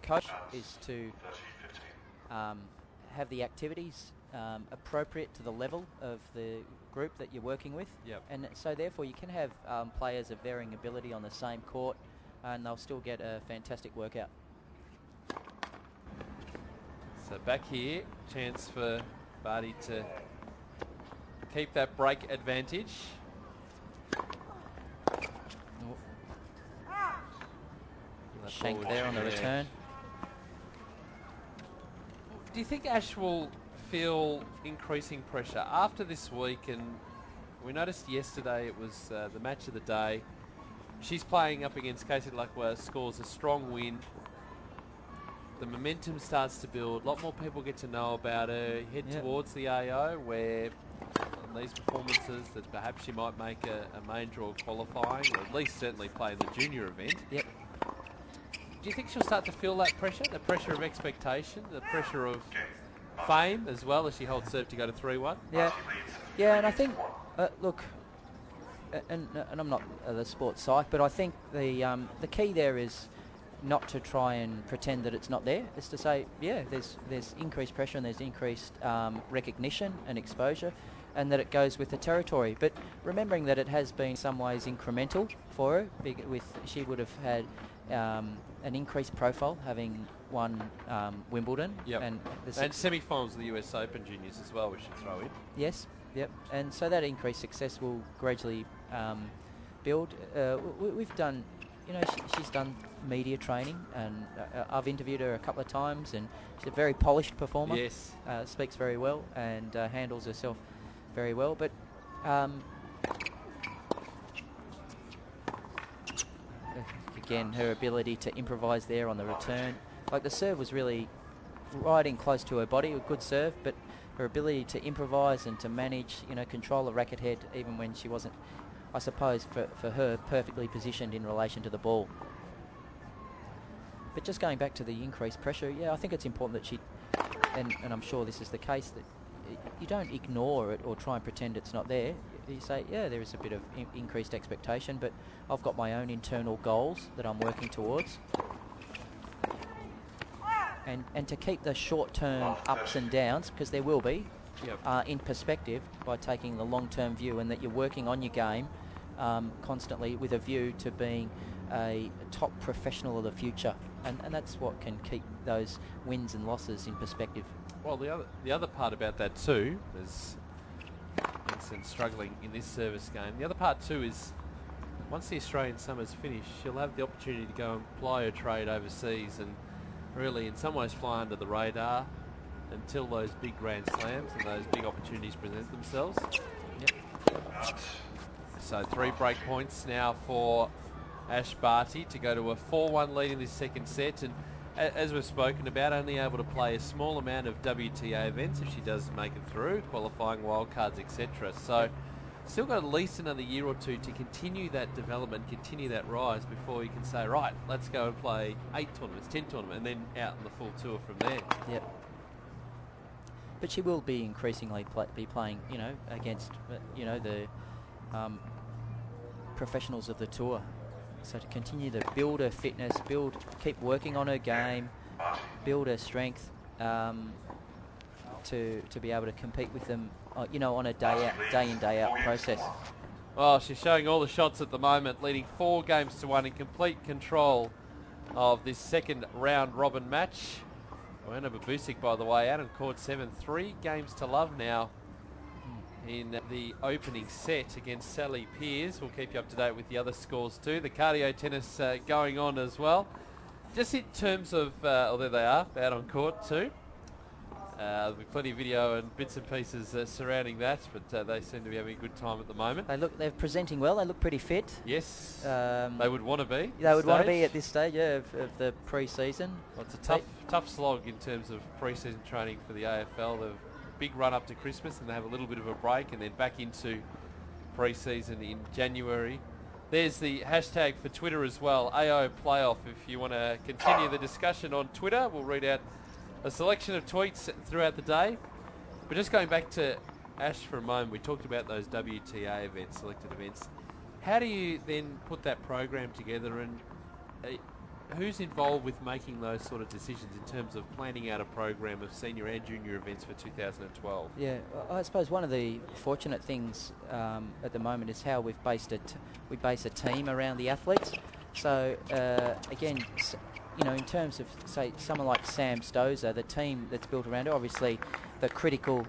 coach, is to have the activities appropriate to the level of the group that you're working with. Yep. And so therefore you can have players of varying ability on the same court and they'll still get a fantastic workout. So back here, chance for Barty to keep that break advantage. Shank there on the return. Do you think Ash will feel increasing pressure after this week? And we noticed yesterday it was the match of the day. She's playing up against Casey Dellacqua, scores a strong win. The momentum starts to build. A lot more people get to know about her. Head towards the AO, where on these performances that perhaps she might make a major or qualifying, or at least certainly play in the junior event. Yep. Do you think she'll start to feel that pressure, the pressure of expectation, the pressure of fame, as well as she holds serve to go to 3-1? Yeah, yeah, and I think, look, and I'm not the sports psych, but I think the key there is not to try and pretend that it's not there. It's to say, yeah, there's increased pressure and there's increased recognition and exposure, and that it goes with the territory. But remembering that it has been in some ways incremental for her. She would have had an increased profile, having won Wimbledon. Yep. And semi-finals of the US Open Juniors as well, we should throw in. Yes, yep. And so that increased success will gradually build. We've done, she's done media training, and I've interviewed her a couple of times, and she's a very polished performer. Yes. Speaks very well and handles herself very well. But again, her ability to improvise there on the return. Like, the serve was really right in close to her body, a good serve, but her ability to improvise and to manage, control the racket head, even when she wasn't, I suppose, for her, perfectly positioned in relation to the ball. But just going back to the increased pressure, yeah, I think it's important that she, and I'm sure this is the case, that you don't ignore it or try and pretend it's not there. You say, yeah, there is a bit of increased expectation, but I've got my own internal goals that I'm working towards. And to keep the short-term ups and downs, because there will be, in perspective, by taking the long-term view, and that you're working on your game constantly with a view to being a top professional of the future. And that's what can keep those wins and losses in perspective. Well, the other part about that too is Benson struggling in this service game. The other part too is, once the Australian summer's finished, she'll have the opportunity to go and ply her trade overseas and really in some ways fly under the radar until those big Grand Slams and those big opportunities present themselves. Yep. So 3 break points now for Ash Barty to go to a 4-1 lead in this second set, and as we've spoken about, only able to play a small amount of WTA events if she does make it through, qualifying wildcards, etc. So still got at least another year or two to continue that development, continue that rise before you can say, right, let's go and play 8 tournaments, 10 tournaments, and then out on the full tour from there. Yep. But she will be increasingly be playing, against, the professionals of the tour. So to continue to build her fitness, keep working on her game, build her strength, to be able to compete with them, on a day in, day out process. Well, she's showing all the shots at the moment, leading 4 games to 1 in complete control of this second round robin match. Joanna Babusic, by the way, out on court 7, 3 games to love now in the opening set against Sally Pearce. We'll keep you up to date with the other scores too. The cardio tennis going on as well. Just in terms of, there they are, out on court too. There'll be plenty of video and bits and pieces surrounding that, but they seem to be having a good time at the moment. They're presenting well. They look pretty fit. Yes, they would want to be. They would want to be at this stage, of the pre-season. Well, it's a tough slog in terms of pre-season training for the AFL. They've big run up to Christmas and they have a little bit of a break and then back into pre-season in January. There's the hashtag for Twitter as well, AO Play-off. If you want to continue the discussion on Twitter, we'll read out a selection of tweets throughout the day. But just going back to Ash for a moment, we talked about those WTA events, selected events. How do you then put that program together, and who's involved with making those sort of decisions in terms of planning out a program of senior and junior events for 2012? Yeah, I suppose one of the fortunate things at the moment is how we've based it. We base a team around the athletes. So again, in terms of, say, someone like Sam Stozer, the team that's built around her, obviously the critical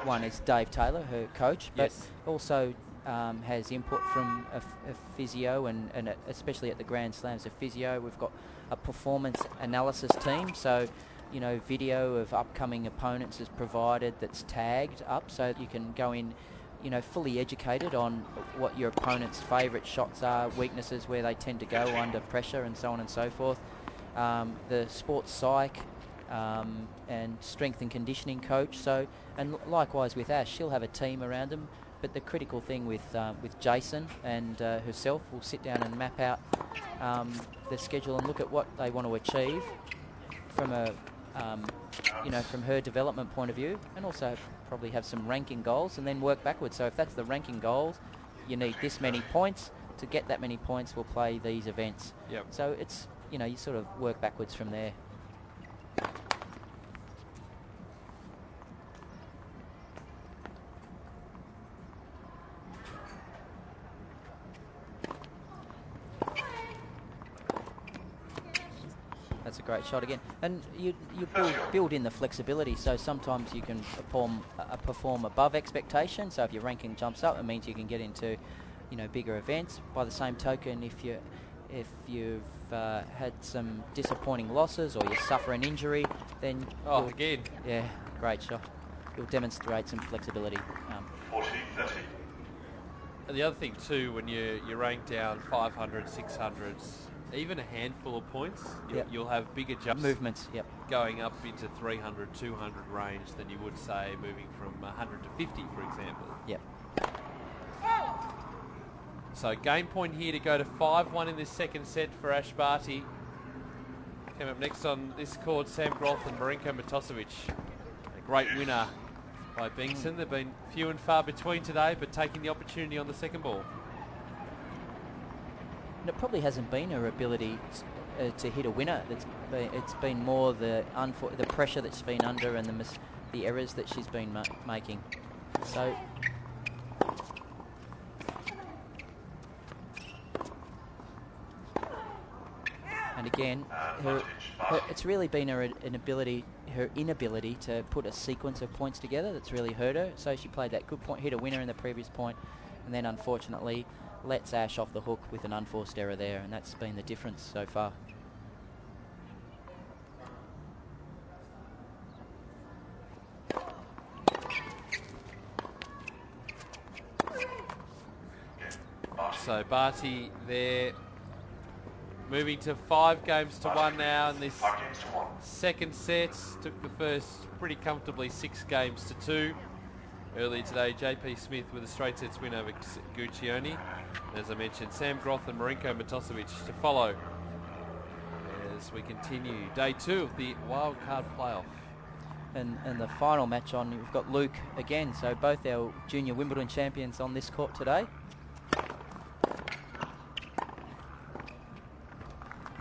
one is Dave Taylor, her coach, but also has input from a physio and especially at the Grand Slams, a physio. We've got a performance analysis team, so you know, video of upcoming opponents is provided that's tagged up, so you can go in, you know, fully educated on what your opponent's favourite shots are, weaknesses, where they tend to go under pressure, and so on and so forth. The sports psych and strength and conditioning coach. So, and likewise with Ash, she'll have a team around them. But the critical thing with Jason and herself will sit down and map out the schedule and look at what they want to achieve from a, you know, from her development point of view, and also probably have some ranking goals and then work backwards. So if that's the ranking goals, you need this many points. To get that many points, we'll play these events. Yep. So it's, you know, you sort of work backwards from there. That's a great shot again, and you build in the flexibility. So sometimes you can perform above expectation. So if your ranking jumps up, it means you can get into, you know, bigger events. By the same token, if you've had some disappointing losses or you suffer an injury, then again, yeah, great shot. You'll demonstrate some flexibility. 40-30. And the other thing too, when you rank down 500, 600s, even a handful of points, you'll have bigger jumps. Movements, yep. Going up into 300, 200 range than you would, say, moving from 100 to 50, for example. Yep. So game point here to go to 5-1 in this second set for Ash Barty. Came up next on this court, Sam Groth and Marinko Matosevic. A great winner by Benson. They've been few and far between today, but taking the opportunity on the second ball. And it probably hasn't been her ability to hit a winner. It's been more the pressure that she's been under and the errors that she's been making. So. And again, it's really been her inability to put a sequence of points together that's really hurt her. So she played that good point, hit a winner in the previous point, and then unfortunately lets Ash off the hook with an unforced error there, and that's been the difference so far. So Barty there, moving to 5 games to 1 now in this second set. Took the first pretty comfortably 6 games to 2. Earlier today, JP Smith with a straight sets win over Guccione. As I mentioned, Sam Groth and Marinko Matosevic to follow as we continue day 2 of the wildcard playoff. And the final match on, we've got Luke again. So both our junior Wimbledon champions on this court today.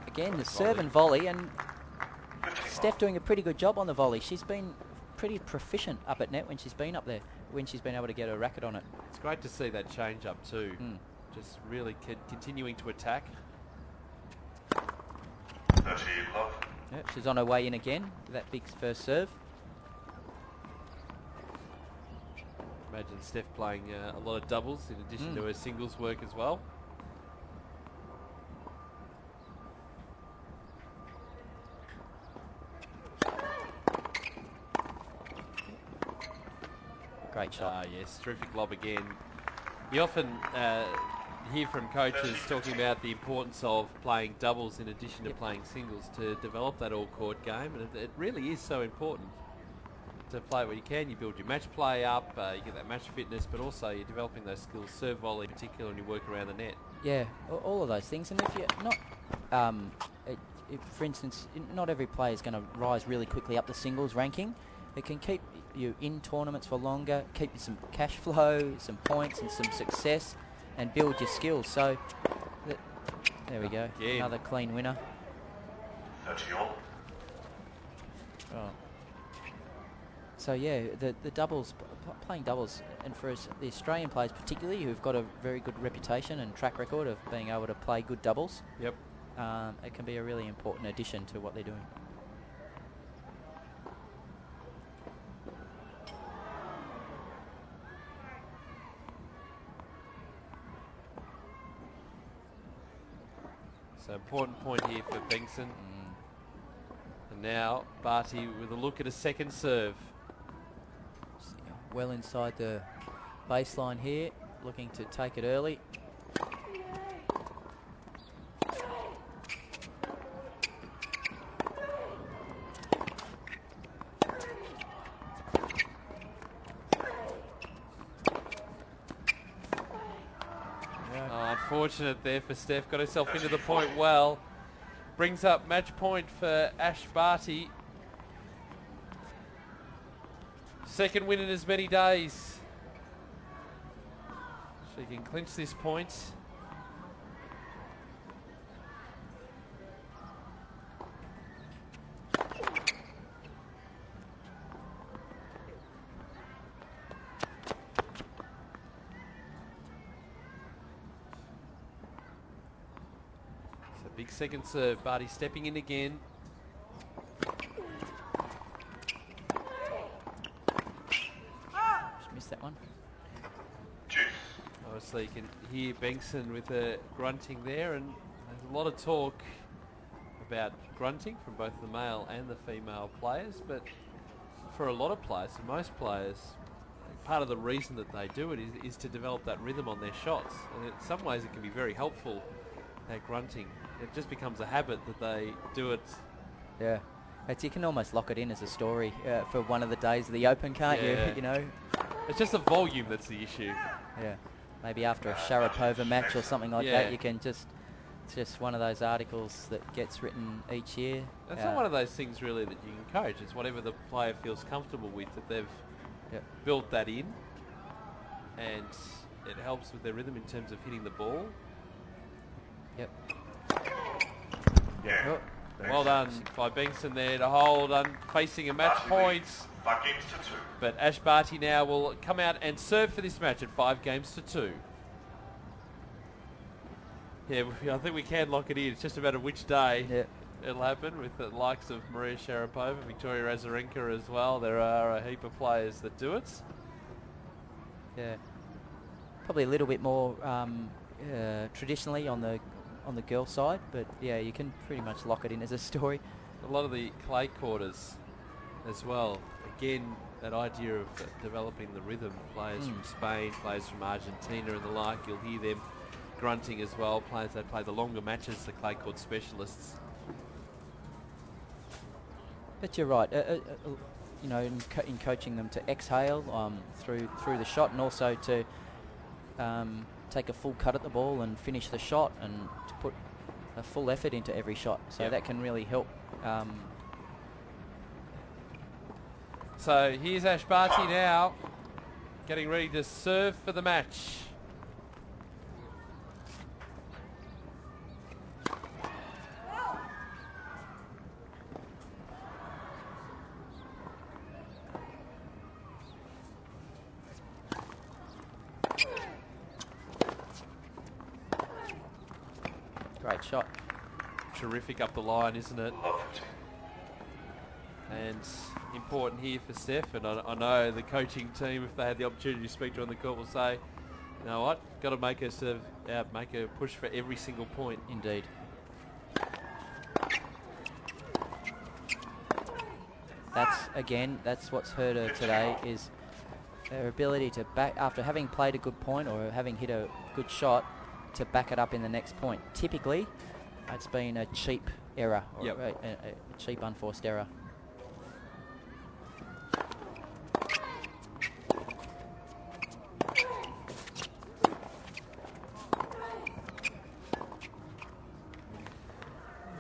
Again, the serve and volley, and Steph doing a pretty good job on the volley. She's been pretty proficient up at net when she's been up there, when she's been able to get her racket on it. It's great to see that change up too. Just really continuing to attack. 30 love. Yep, she's on her way in again with that big first serve. Imagine Steph playing a lot of doubles in addition to her singles work as well. Great shot. Yes, terrific lob again. You often hear from coaches talking about the importance of playing doubles in addition to playing singles to develop that all-court game, and it really is so important to play what you can. You build your match play up, you get that match fitness, but also you're developing those skills, serve volley in particular, and you work around the net. Yeah, all of those things. And if you're not, for instance, not every player is going to rise really quickly up the singles ranking. It can keep you in tournaments for longer, keep you some cash flow, some points and some success, and build your skills. So, there we go. Again. Another clean winner. 30 all. Oh. So yeah, the doubles, playing doubles, and for us, the Australian players particularly, who've got a very good reputation and track record of being able to play good doubles. Yep. It can be a really important addition to what they're doing. So important point here for Benson. And now Barty with a look at a second serve. Well inside the baseline here, looking to take it early. Unfortunate there for Steph. Got herself into the point well. Brings up match point for Ash Barty. Second win in as many days. She can clinch this point. Big second serve. Barty stepping in again. Just missed that one. Obviously you can hear Benson with a grunting there, and there's a lot of talk about grunting from both the male and the female players, but for a lot of players, for most players, part of the reason that they do it is to develop that rhythm on their shots. And in some ways it can be very helpful, that grunting. It just becomes a habit that they do it. Yeah, you can almost lock it in as a story for one of the days of the Open, can't you? You know, it's just the volume that's the issue. Yeah, maybe after a Sharapova match or something like that, you can just. It's just one of those articles that gets written each year. It's not one of those things really that you encourage. It's whatever the player feels comfortable with, that they've built that in, and it helps with their rhythm in terms of hitting the ball. Yep. Oh, well done by Benson there to hold on, facing a match point. But Ash Barty now will come out and serve for this match at 5-2. Yeah, I think we can lock it in. It's just a matter of which day it'll happen, with the likes of Maria Sharapova, Victoria Azarenka as well. There are a heap of players that do it. Yeah, probably a little bit more traditionally on the girl side, but yeah, you can pretty much lock it in as a story. A lot of the clay quarters as well. Again, that idea of developing the rhythm. Players from Spain, players from Argentina and the like, you'll hear them grunting as well. Players that play the longer matches, the clay court specialists. But you're right. You know, in coaching them to exhale through the shot, and also to take a full cut at the ball and finish the shot, and to put a full effort into every shot. So that can really help. So here's Ash Barty now, getting ready to serve for the match. Great shot. Terrific up the line, isn't it? And important here for Steph, and I know the coaching team, if they had the opportunity to speak to her on the court, will say, you know what, got to make her serve out, make her push for every single point. Indeed. That's what's hurt her today, is her ability to back, after having played a good point or having hit a good shot, to back it up in the next point. Typically, it's been a cheap error, or a cheap unforced error.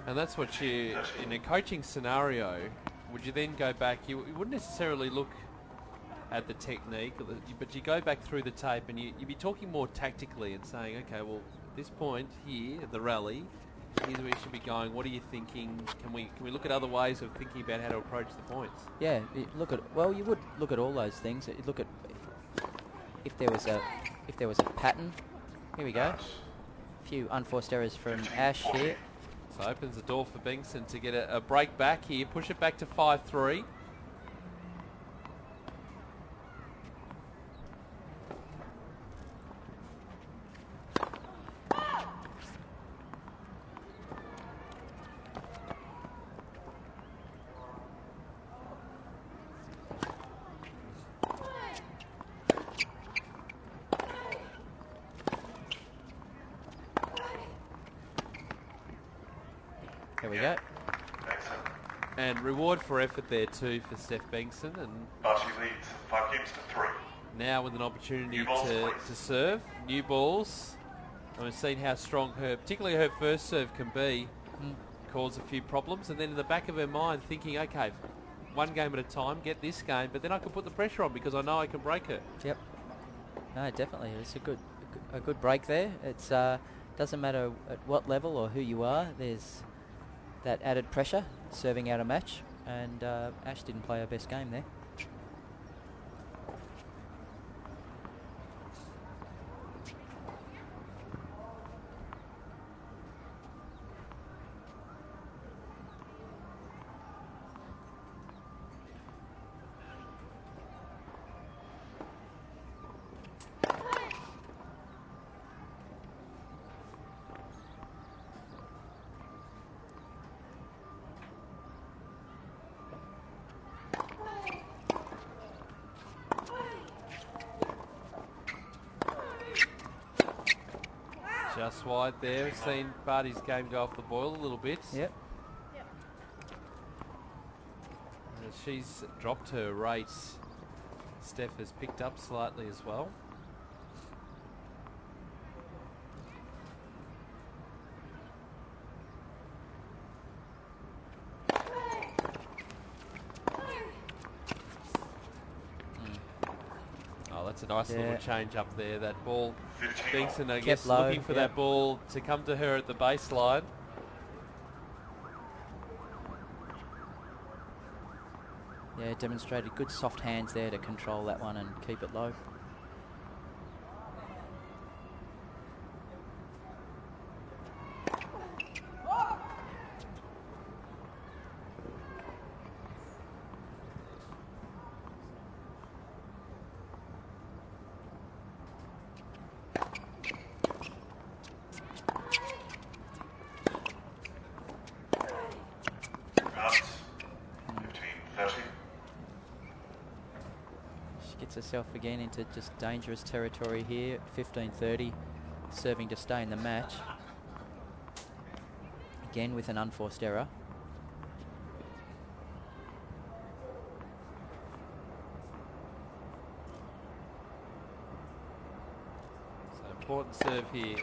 And that's what you, in a coaching scenario, would you then go back, you wouldn't necessarily look at the technique, but you go back through the tape and you'd be talking more tactically and saying, okay, well, at this point here at the rally, here's where we should be going. What are you thinking? Can we look at other ways of thinking about how to approach the points? Yeah, you would look at all those things. You look at if there was a pattern. Here we go. A few unforced errors from Ash here. So opens the door for Benson to get a break back here, push it back to 5-3. There we go. And reward for effort there too for Steph Bengson. And Barty leads 5 games to 3. now with an opportunity New balls, to please. serve. New balls. And we've seen how strong particularly her first serve can be. Cause a few problems. And then in the back of her mind thinking, okay, one game at a time, get this game, but then I can put the pressure on because I know I can break her. Yep. No, definitely. It's a good break there. It's doesn't matter at what level or who you are. There's that added pressure serving out a match, and Ash didn't play her best game there. Just wide there. We've seen Barty's game go off the boil a little bit. Yep. And she's dropped her race. Steph has picked up slightly as well. Oh, that's a nice little change up there. That ball, Benson, I guess, low, looking for that ball to come to her at the baseline. Yeah, demonstrated good soft hands there to control that one and keep it low. Herself again into just dangerous territory here. 15-30, serving to stay in the match. Again with an unforced error. So important serve here.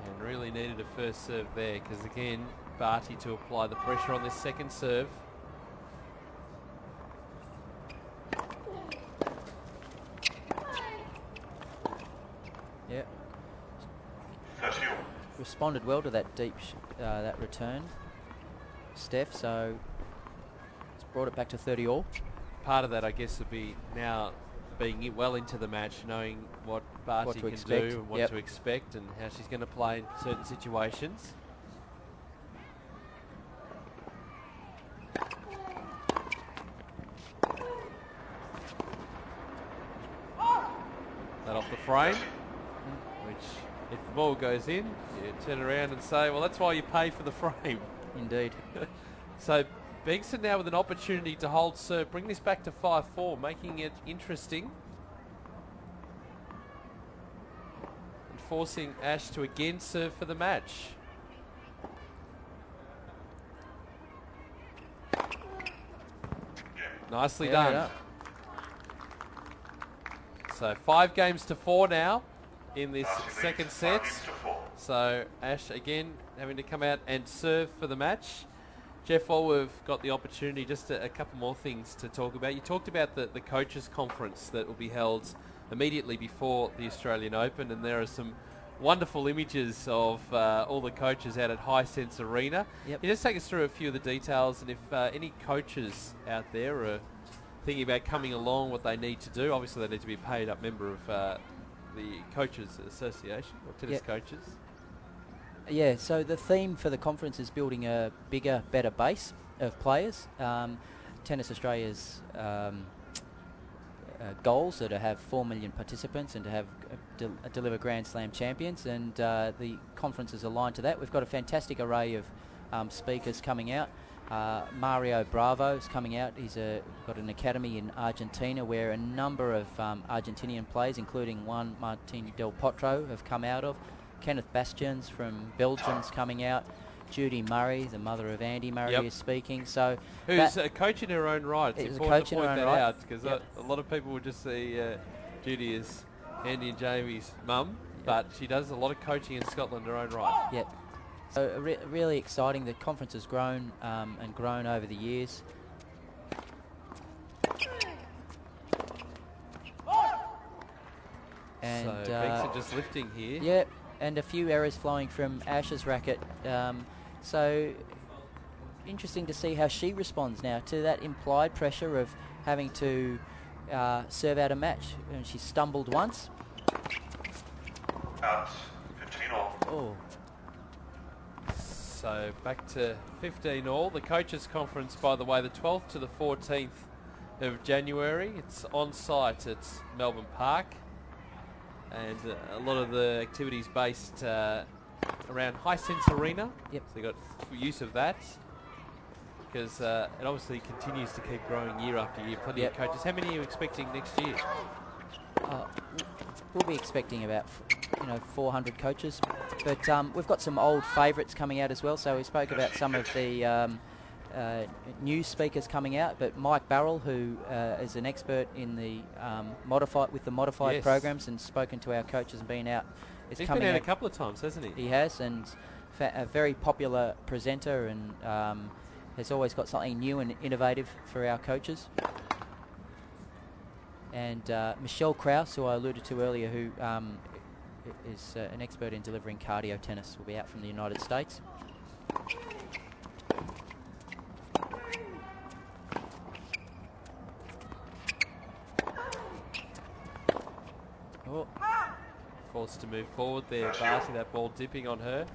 And really needed a first serve there because again, Barty to apply the pressure on this second serve. Yeah. Responded well to that deep that return, Steph. So it's brought it back to 30 all. Part of that, I guess, would be now being well into the match, knowing what Barty can do and what to expect and how she's going to play in certain situations. That off the frame. If the ball goes in, you turn around and say, well, that's why you pay for the frame. Indeed. So Bengson now with an opportunity to hold serve, bring this back to 5-4, making it interesting. And forcing Ash to again serve for the match. Nicely done. Yeah. So 5 games to 4 now in this second set. So Ash again having to come out and serve for the match. Jeff, while we've got the opportunity, just a couple more things to talk about. You talked about the coaches conference that will be held immediately before the Australian Open, and there are some wonderful images of all the coaches out at Hisense Arena. Yep. Can you just take us through a few of the details, and if any coaches out there are thinking about coming along, what they need to do? Obviously they need to be a paid up member of the Coaches Association, or tennis coaches. Yeah, so the theme for the conference is building a bigger, better base of players. Tennis Australia's goals are to have 4 million participants and to have deliver Grand Slam champions, and the conference is aligned to that. We've got a fantastic array of speakers coming out. Mario Bravo is coming out. He's got an academy in Argentina where a number of Argentinian players, including one Martin Del Potro, have come out of. Kenneth Bastians from Belgium's coming out. Judy Murray, the mother of Andy Murray, Yep. is speaking. So Who's a coach in her own right. It's is a important coach to in her point own that right. out because Yep. a lot of people would just see Judy as Andy and Jamie's mum, but she does a lot of coaching in Scotland in her own right. Yep. So really exciting. The conference has grown and grown over the years. And So Bengson just lifting here. Yep, and a few errors flowing from Ash's racket. So interesting to see how she responds now to that implied pressure of having to serve out a match. And she stumbled once. Out 15 all. Oh. So back to 15 all. The coaches' conference, by the way, the 12th to the 14th of January. It's on site at Melbourne Park. And a lot of the activities based around Hisense Arena. Yep. So they got use of that because it obviously continues to keep growing year after year. Plenty of coaches. How many are you expecting next year? We'll be expecting about 400 coaches, but we've got some old favourites coming out as well. So we spoke about some of the new speakers coming out, but Mike Barrell, who is an expert in the modified programs and spoken to our coaches and been out, is He's coming been out out a couple of times, hasn't he? He has, and a very popular presenter, and has always got something new and innovative for our coaches. And Michelle Krause, who I alluded to earlier, who is an expert in delivering cardio tennis, will be out from the United States. Oh. Forced to move forward there, Barty, that ball dipping on her.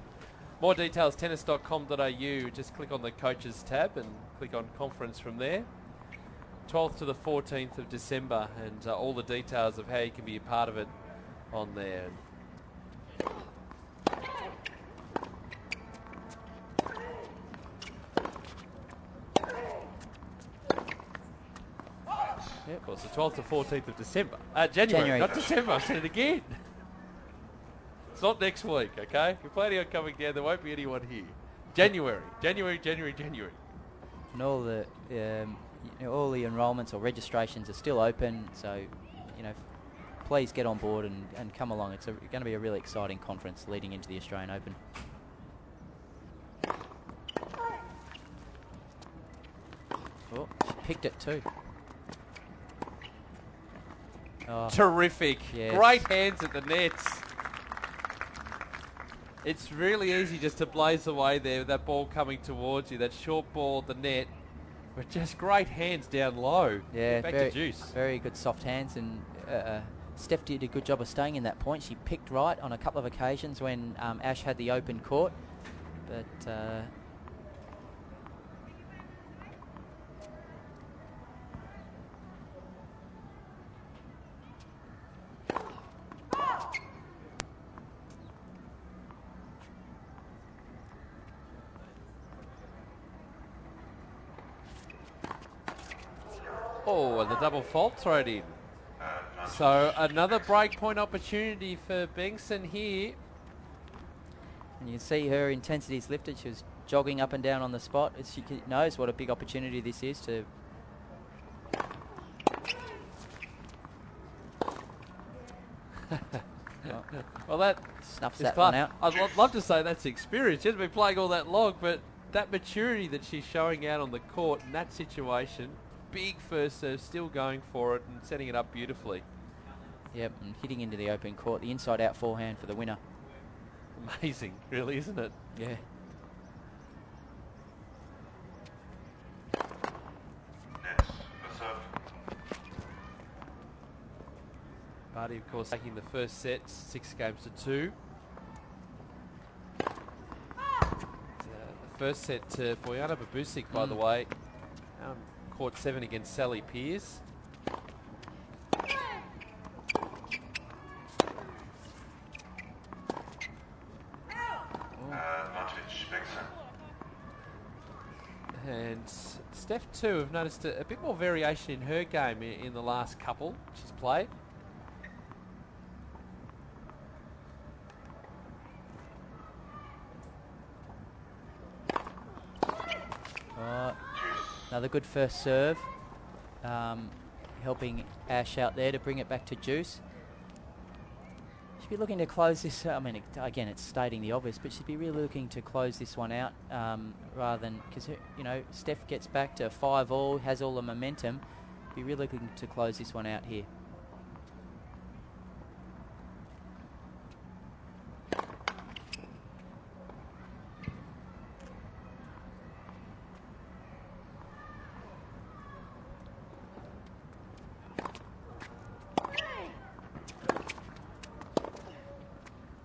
More details, tennis.com.au. Just click on the coaches tab and click on conference from there. 12th to the 14th of December, and all the details of how you can be a part of it on there. Of course, the 12th to 14th of December. January, not December. I said it again. It's not next week, okay? You're planning on coming down. There won't be anyone here. January. And all the all the enrolments or registrations are still open, so please get on board and come along. It's going to be a really exciting conference leading into the Australian Open. Oh, she picked it too. Oh, terrific. Yes. Great hands at the nets. It's really easy just to blaze away there with that ball coming towards you, that short ball at the net, but just great hands down low. Yeah, back to juice. Very good soft hands, and Steph did a good job of staying in that point. She picked right on a couple of occasions when Ash had the open court, but oh, and the double fault thrown in. So another break point opportunity for Bengson here. And you can see her intensity's lifted. She was jogging up and down on the spot. She knows what a big opportunity this is to. Well, that snuffs is that class. one out. I'd love to say that's experience. She hasn't been playing all that long, but that maturity that she's showing out on the court in that situation, big first serve, still going for it and setting it up beautifully. Yep, and hitting into the open court, the inside-out forehand for the winner. Amazing, really, isn't it? Yeah. Barty, of course, taking the first set, 6 games to 2. The first set to Bojana Babusic, by the way. Court 7 against Sally Pearce. And Steph too, have noticed a bit more variation in her game in the last couple she's played. Another good first serve, helping Ash out there to bring it back to Juice. She'd be looking to close this. I mean, again, it's stating the obvious, but she'd be really looking to close this one out rather than, because you know, Steph gets back to 5-all, has all the momentum. Be really looking to close this one out here.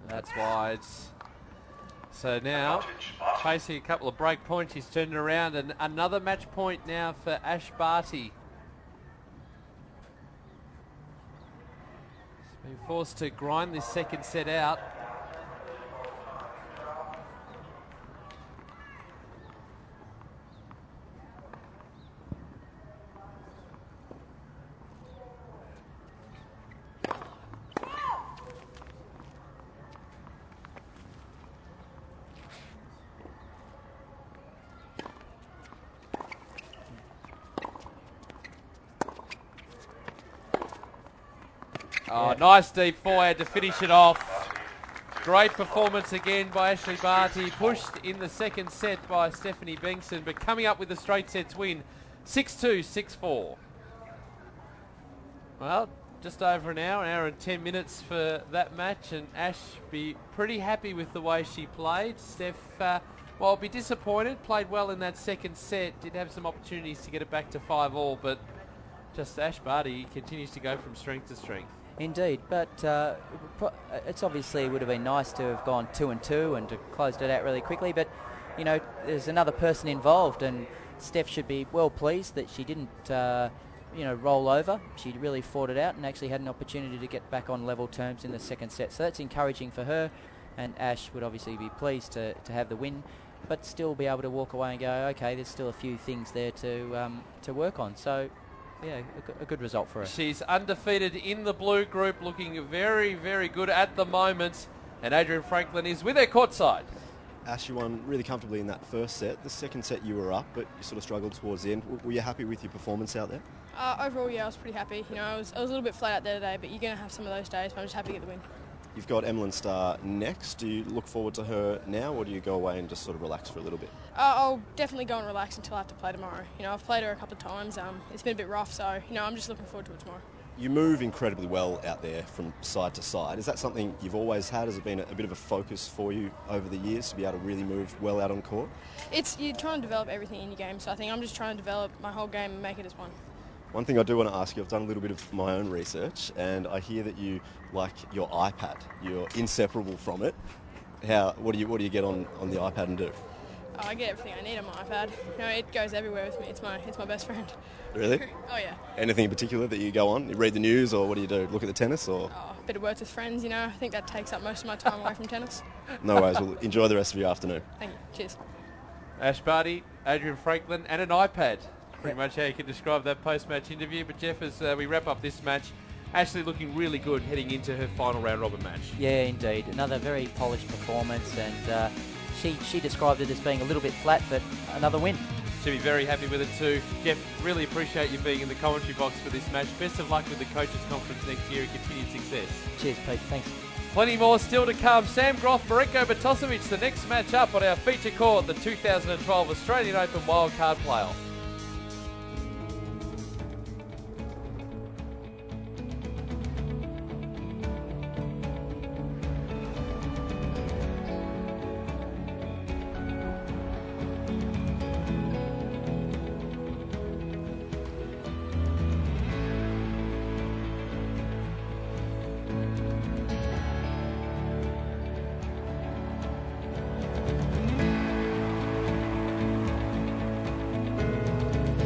That's wide. So now, facing a couple of break points, he's turned it around, and another match point now for Ash Barty. He's been forced to grind this second set out. Oh, nice deep forehand to finish it off. Great performance again by Ashley Barty. Pushed in the second set by Stephanie Bengson, but coming up with a straight sets win. 6-2, 6-4. Well, just over an hour and 10 minutes for that match, and Ash be pretty happy with the way she played. Steph, well, be disappointed. Played well in that second set. Did have some opportunities to get it back to 5-all, but just Ash Barty continues to go from strength to strength. Indeed, but it's obviously would have been nice to have gone 2-2 and to closed it out really quickly. But you know, there's another person involved, and Steph should be well pleased that she didn't, you know, roll over. She really fought it out and actually had an opportunity to get back on level terms in the second set. So that's encouraging for her, and Ash would obviously be pleased to have the win, but still be able to walk away and go, okay, there's still a few things there to work on. So. Yeah, a good result for her. She's undefeated in the blue group, looking very, very good at the moment. And Adrian Franklin is with her courtside. Ash, you won really comfortably in that first set. The second set you were up, but you sort of struggled towards the end. Were you happy with your performance out there? Overall, yeah, I was pretty happy. You know, I was a little bit flat out there today, but you're going to have some of those days, but I'm just happy to get the win. You've got Emlyn Starr next. Do you look forward to her now, or do you go away and just sort of relax for a little bit? I'll definitely go and relax until I have to play tomorrow. You know, I've played her a couple of times. It's been a bit rough, so, you know, I'm just looking forward to it tomorrow. You move incredibly well out there from side to side. Is that something you've always had? Has it been a bit of a focus for you over the years to be able to really move well out on court? You're trying to develop everything in your game, so I think I'm just trying to develop my whole game and make it as one. One thing I do want to ask you, I've done a little bit of my own research, and I hear that you like your iPad. You're inseparable from it. What do you get on the iPad and do? Oh, I get everything I need on my iPad. You know, it goes everywhere with me. It's my best friend. Really? Oh yeah. Anything in particular that you go on? You read the news, or what do you do? Look at the tennis, or? Oh, a bit of words with friends. You know, I think that takes up most of my time away from tennis. No worries. Well, enjoy the rest of your afternoon. Thank you. Cheers. Ash Barty, Adrian Franklin, and an iPad. Pretty much how you can describe that post-match interview. But Jeff, as we wrap up this match, Ashley looking really good heading into her final round-robin match. Yeah, indeed. Another very polished performance, and she described it as being a little bit flat, but another win. She'll be very happy with it too. Jeff, really appreciate you being in the commentary box for this match. Best of luck with the Coaches Conference next year and continued success. Cheers, Pete. Thanks. Plenty more still to come. Sam Groth, Marenko Batosevic, the next match up on our feature court, the 2012 Australian Open Wildcard Play-off.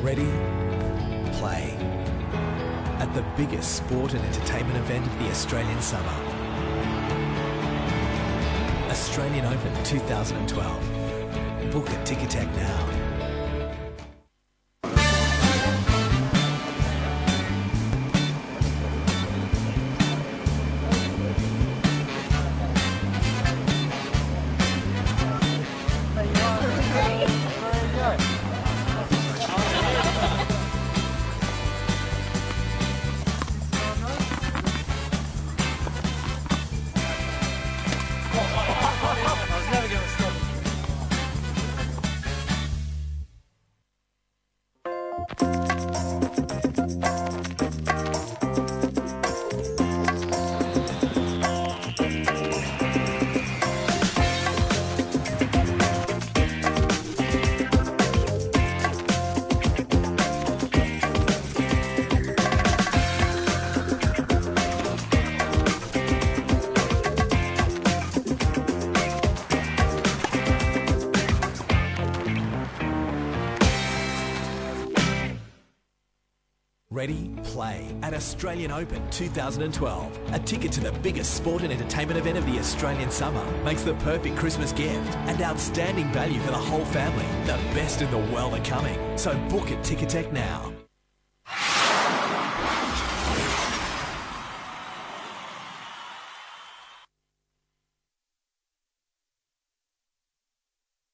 Ready, play. At the biggest sport and entertainment event of the Australian summer. Australian Open 2012. Book at Ticketek now. I was never going to stop it. Ready, play at Australian Open 2012. A ticket to the biggest sport and entertainment event of the Australian summer makes the perfect Christmas gift and outstanding value for the whole family. The best in the world are coming, so book at Ticketek now.